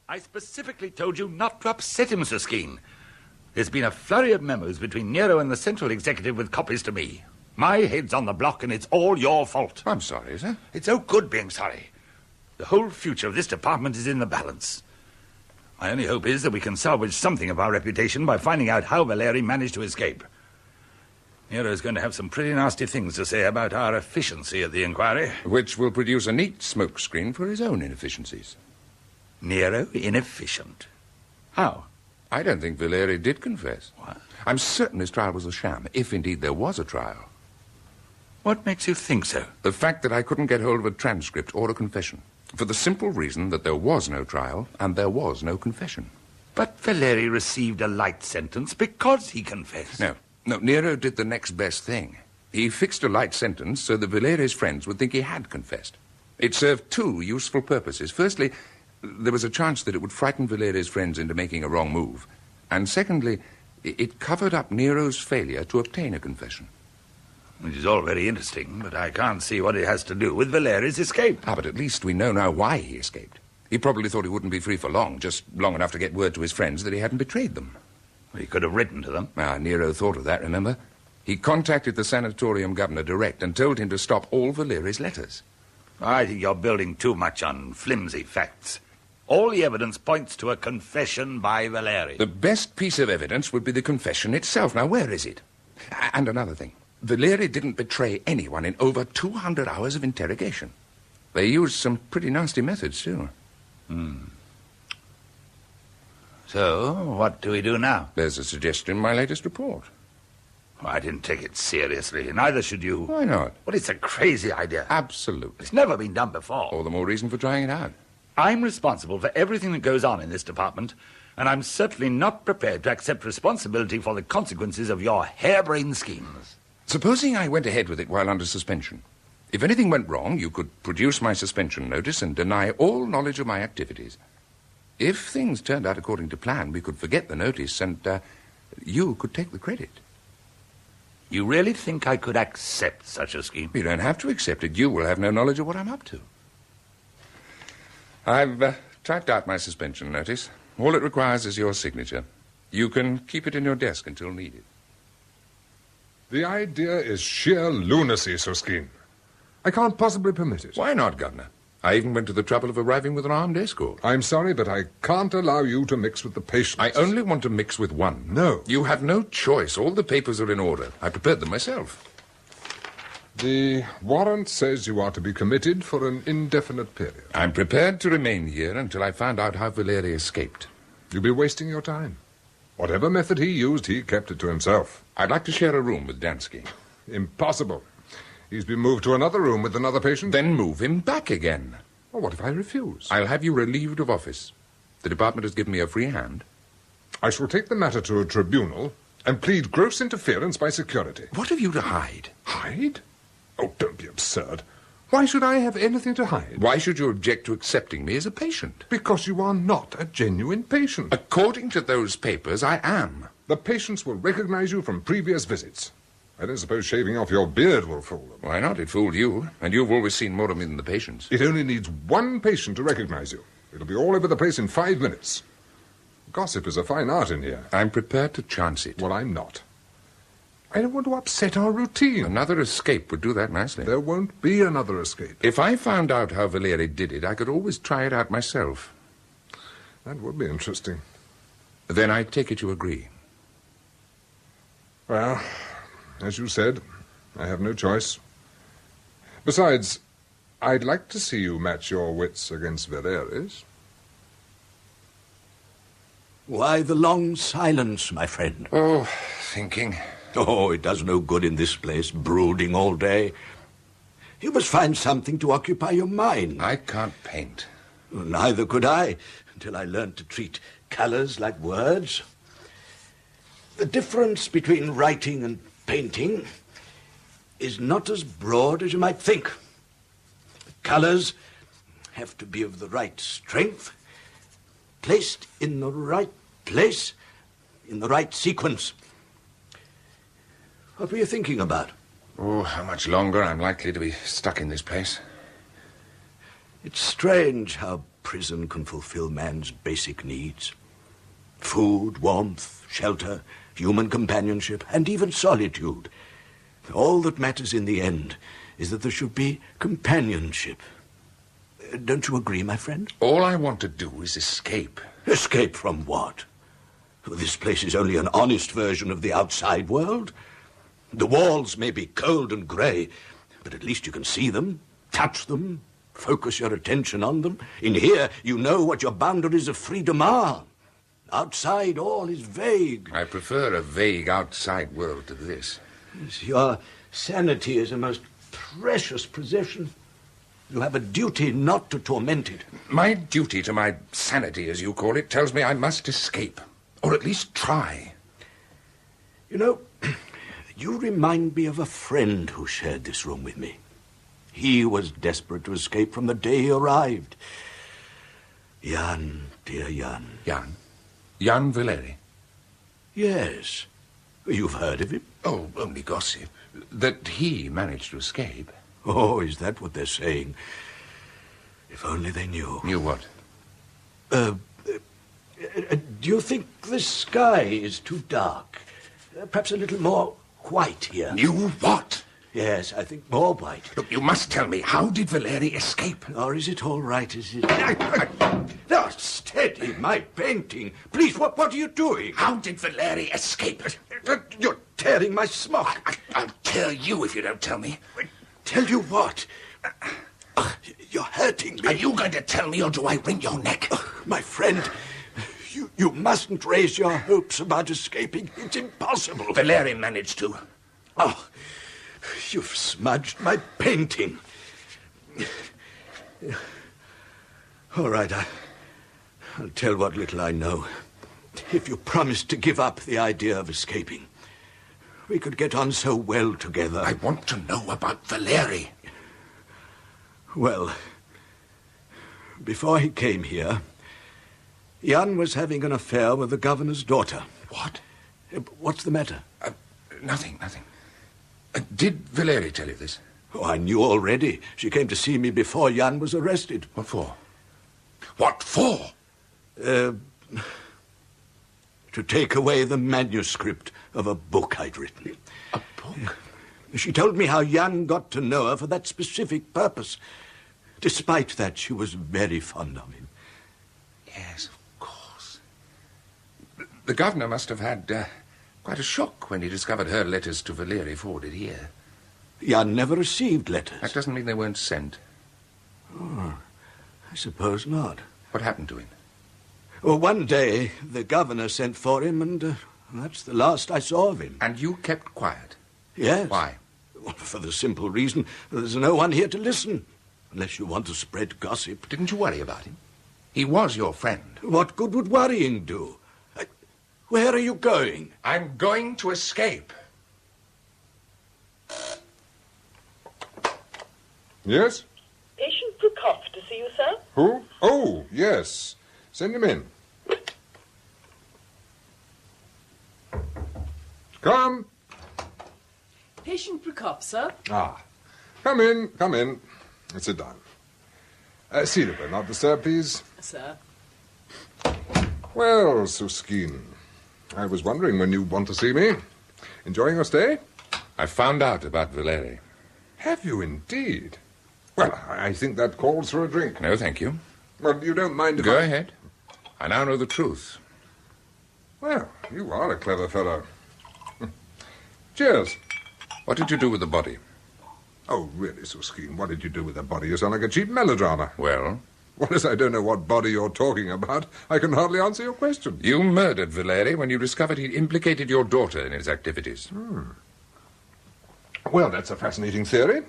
I specifically told you not to upset him, Suskin. There's been a flurry of memos between Nero and the Central Executive with copies to me. My head's on the block, and it's all your fault. I'm sorry, sir. It's no good being sorry. The whole future of this department is in the balance. My only hope is that we can salvage something of our reputation by finding out how Valery managed to escape. Nero's going to have some pretty nasty things to say about our efficiency at the inquiry. Which will produce a neat smokescreen for his own inefficiencies. Nero inefficient? How? I don't think Valery did confess. What? I'm certain his trial was a sham, if indeed there was a trial. What makes you think so? The fact that I couldn't get hold of a transcript or a confession. For the simple reason that there was no trial and there was no confession. But Valery received a light sentence because he confessed. No, Nero did the next best thing. He fixed a light sentence so that Valery's friends would think he had confessed. It served two useful purposes. Firstly, there was a chance that it would frighten Valery's friends into making a wrong move. And secondly, it covered up Nero's failure to obtain a confession. Which is all very interesting, but I can't see what it has to do with Valery's escape. But at least we know now why he escaped. He probably thought he wouldn't be free for long, just long enough to get word to his friends that he hadn't betrayed them. He could have written to them. Nero thought of that, remember? He contacted the sanatorium governor direct and told him to stop all Valery's letters. I think you're building too much on flimsy facts. All the evidence points to a confession by Valery. The best piece of evidence would be the confession itself. Now, where is it? And another thing. Valery didn't betray anyone in over 200 hours of interrogation. They used some pretty nasty methods, too. So, what do we do now? There's a suggestion in my latest report. Well, I didn't take it seriously. Neither should you. Why not? Well, it's a crazy idea. Absolutely. It's never been done before. All the more reason for trying it out. I'm responsible for everything that goes on in this department, and I'm certainly not prepared to accept responsibility for the consequences of your harebrained schemes. Supposing I went ahead with it while under suspension. If anything went wrong, you could produce my suspension notice and deny all knowledge of my activities. If things turned out according to plan, we could forget the notice and you could take the credit. You really think I could accept such a scheme? You don't have to accept it. You will have no knowledge of what I'm up to. I've typed out my suspension notice. All it requires is your signature. You can keep it in your desk until needed. The idea is sheer lunacy, Suskin. I can't possibly permit it. Why not, Governor? I even went to the trouble of arriving with an armed escort. I'm sorry, but I can't allow you to mix with the patients. I only want to mix with one. No. You have no choice. All the papers are in order. I prepared them myself. The warrant says you are to be committed for an indefinite period. I'm prepared to remain here until I find out how Valery escaped. You'll be wasting your time. Whatever method he used, he kept it to himself. I'd like to share a room with Danski. Impossible. He's been moved to another room with another patient. Then move him back again. Well, what if I refuse? I'll have you relieved of office. The department has given me a free hand. I shall take the matter to a tribunal and plead gross interference by security. What have you to hide? Hide? Oh, don't be absurd. Why should I have anything to hide? Why should you object to accepting me as a patient? Because you are not a genuine patient. According to those papers, I am. The patients will recognize you from previous visits. I don't suppose shaving off your beard will fool them. Why not? It fooled you. And you've always seen more of me than the patients. It only needs one patient to recognize you. It'll be all over the place in 5 minutes. Gossip is a fine art in here. I'm prepared to chance it. Well, I'm not. I don't want to upset our routine. Another escape would do that nicely. There won't be another escape. If I found out how Valery did it, I could always try it out myself. That would be interesting. Then I take it you agree. Well, as you said, I have no choice. Besides, I'd like to see you match your wits against Valery's. Why the long silence, my friend? Oh, thinking. Oh, it does no good in this place, brooding all day. You must find something to occupy your mind. I can't paint. Neither could I, until I learned to treat colours like words. The difference between writing and painting is not as broad as you might think. The colours have to be of the right strength, placed in the right place, in the right sequence. What were you thinking about? Oh, how much longer I'm likely to be stuck in this place. It's strange how prison can fulfill man's basic needs. Food, warmth, shelter, human companionship, and even solitude. All that matters in the end is that there should be companionship. Don't you agree, my friend? All I want to do is escape. Escape from what? This place is only an honest version of the outside world. The walls may be cold and grey, but at least you can see them, touch them, focus your attention on them. In here, you know what your boundaries of freedom are. Outside, all is vague. I prefer a vague outside world to this. Your sanity is a most precious possession. You have a duty not to torment it. My duty to my sanity, as you call it, tells me I must escape, or at least try. You know, you remind me of a friend who shared this room with me. He was desperate to escape from the day he arrived. Jan, dear Jan. Jan? Jan Valery? Yes. You've heard of him? Oh, only gossip. That he managed to escape. Oh, is that what they're saying? If only they knew. Knew what? Do you think the sky is too dark? Perhaps a little more white here. Knew what? Yes, I think more white. Look, you must tell me, how did Valery escape? Or is it all right as it... Now, steady, my painting. Please, what are you doing? How did Valery escape? You're tearing my smock. I'll tell you if you don't tell me. Tell you what? You're hurting me. Are you going to tell me, or do I wring your neck? My friend, you mustn't raise your hopes about escaping. It's impossible. Valery managed to. Oh, you've smudged my painting. All right, I'll tell what little I know. If you promise to give up the idea of escaping, we could get on so well together. I want to know about Valery. Well, before he came here, Jan was having an affair with the governor's daughter. What? What's the matter? Nothing. Did Valery tell you this? Oh, I knew already. She came to see me before Jan was arrested. What for? What for? To take away the manuscript of a book I'd written. A book? She told me how Jan got to know her for that specific purpose. Despite that, she was very fond of him. Yes, of course. The governor must have had quite a shock when he discovered her letters to Valery forwarded here. Jan never received letters. That doesn't mean they weren't sent. Oh, I suppose not. What happened to him? Well, one day, the governor sent for him, and that's the last I saw of him. And you kept quiet? Yes. Why? Well, for the simple reason that there's no one here to listen, unless you want to spread gossip. Didn't you worry about him? He was your friend. What good would worrying do? Where are you going? I'm going to escape. Yes? Patient Prokop to see you, sir. Who? Oh, yes. Send him in. Come. Patient Prokop, sir. Ah. Come in. Sit down. Cyril, not disturb, please. Sir. Well, Suskin, I was wondering when you'd want to see me. Enjoying your stay? I found out about Valery. Have you indeed? Well, I think that calls for a drink. No, thank you. Well, you don't mind if Go ahead. I now know the truth. Well, you are a clever fellow. Cheers. What did you do with the body? Oh, really, Suskin, what did you do with the body? You sound like a cheap melodrama. Well? Well, as I don't know what body you're talking about, I can hardly answer your question. You murdered Valery when you discovered he'd implicated your daughter in his activities. Well, that's a fascinating theory.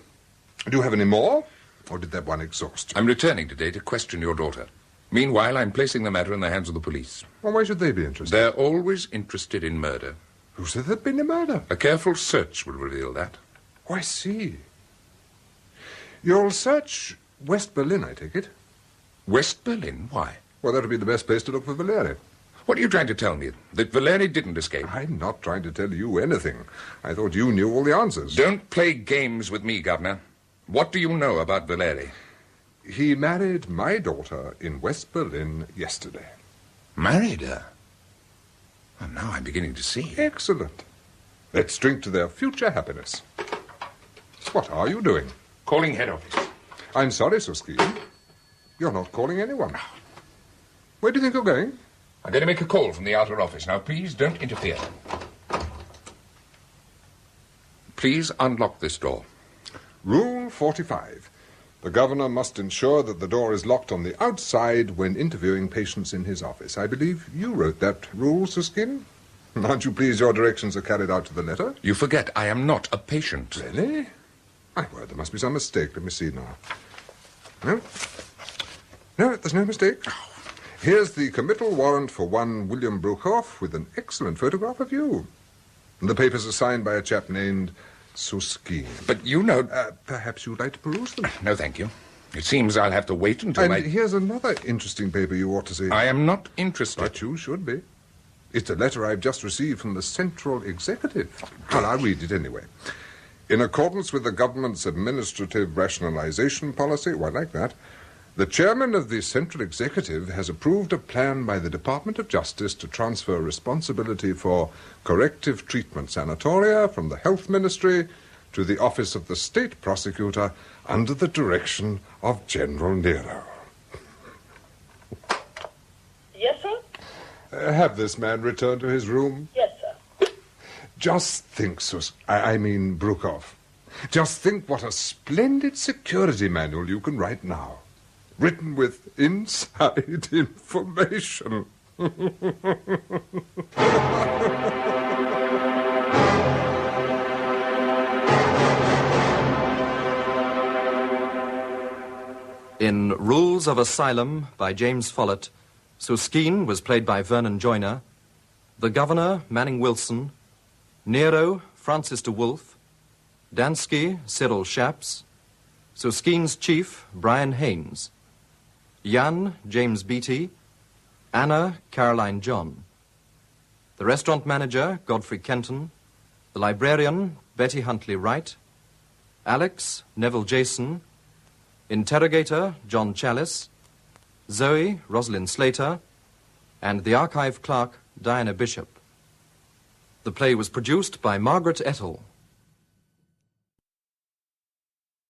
Do you have any more? Or did that one exhaust you? I'm returning today to question your daughter. Meanwhile, I'm placing the matter in the hands of the police. Well, why should they be interested? They're always interested in murder. Who said there'd been a murder? A careful search will reveal that. Oh, I see. You'll search West Berlin, I take it? West Berlin? Why? Well, that'll be the best place to look for Valery. What are you trying to tell me? That Valery didn't escape? I'm not trying to tell you anything. I thought you knew all the answers. Don't play games with me, Governor. What do you know about Valery? He married my daughter in West Berlin yesterday. Married her? Well, now I'm beginning to see. Excellent. Let's drink to their future happiness. What are you doing? Calling head office. I'm sorry, Suskin. You're not calling anyone. Where do you think you're going? I'm going to make a call from the outer office. Now, please don't interfere. Please unlock this door. Rule 45. The governor must ensure that the door is locked on the outside when interviewing patients in his office. I believe you wrote that rule, Suskin. Aren't you pleased your directions are carried out to the letter? You forget I am not a patient. Really? My word, there must be some mistake. Let me see now. No, there's no mistake. Here's the committal warrant for one William Bruchoff with an excellent photograph of you. The papers are signed by a chap named Suskin. But you know... perhaps you'd like to peruse them? No, thank you. It seems I'll have to wait until And here's another interesting paper you ought to see. I am not interested. But you should be. It's a letter I've just received from the Central Executive. Well, I'll read it anyway. In accordance with the government's administrative rationalization policy, well, I like that, the chairman of the Central Executive has approved a plan by the Department of Justice to transfer responsibility for corrective treatment sanatoria from the Health Ministry to the Office of the State Prosecutor under the direction of General Nero. Yes, sir? Have this man return to his room? Yes, sir. Just think, Bruchoff. Just think what a splendid security manual you can write now. Written with inside information. In Rules of Asylum by James Follett, Suskin was played by Vernon Joyner, the Governor, Manning Wilson, Nero, Francis de Wolff, Danski, Cyril Shaps, Suskin's chief, Brian Haines, Jan, James Beattie, Anna, Caroline John, the restaurant manager, Godfrey Kenton, the librarian, Betty Huntley-Wright, Alex, Neville Jason, interrogator, John Challis, Zoe, Rosalyn Slater, and the archive clerk, Diana Bishop. The play was produced by Margaret Etall.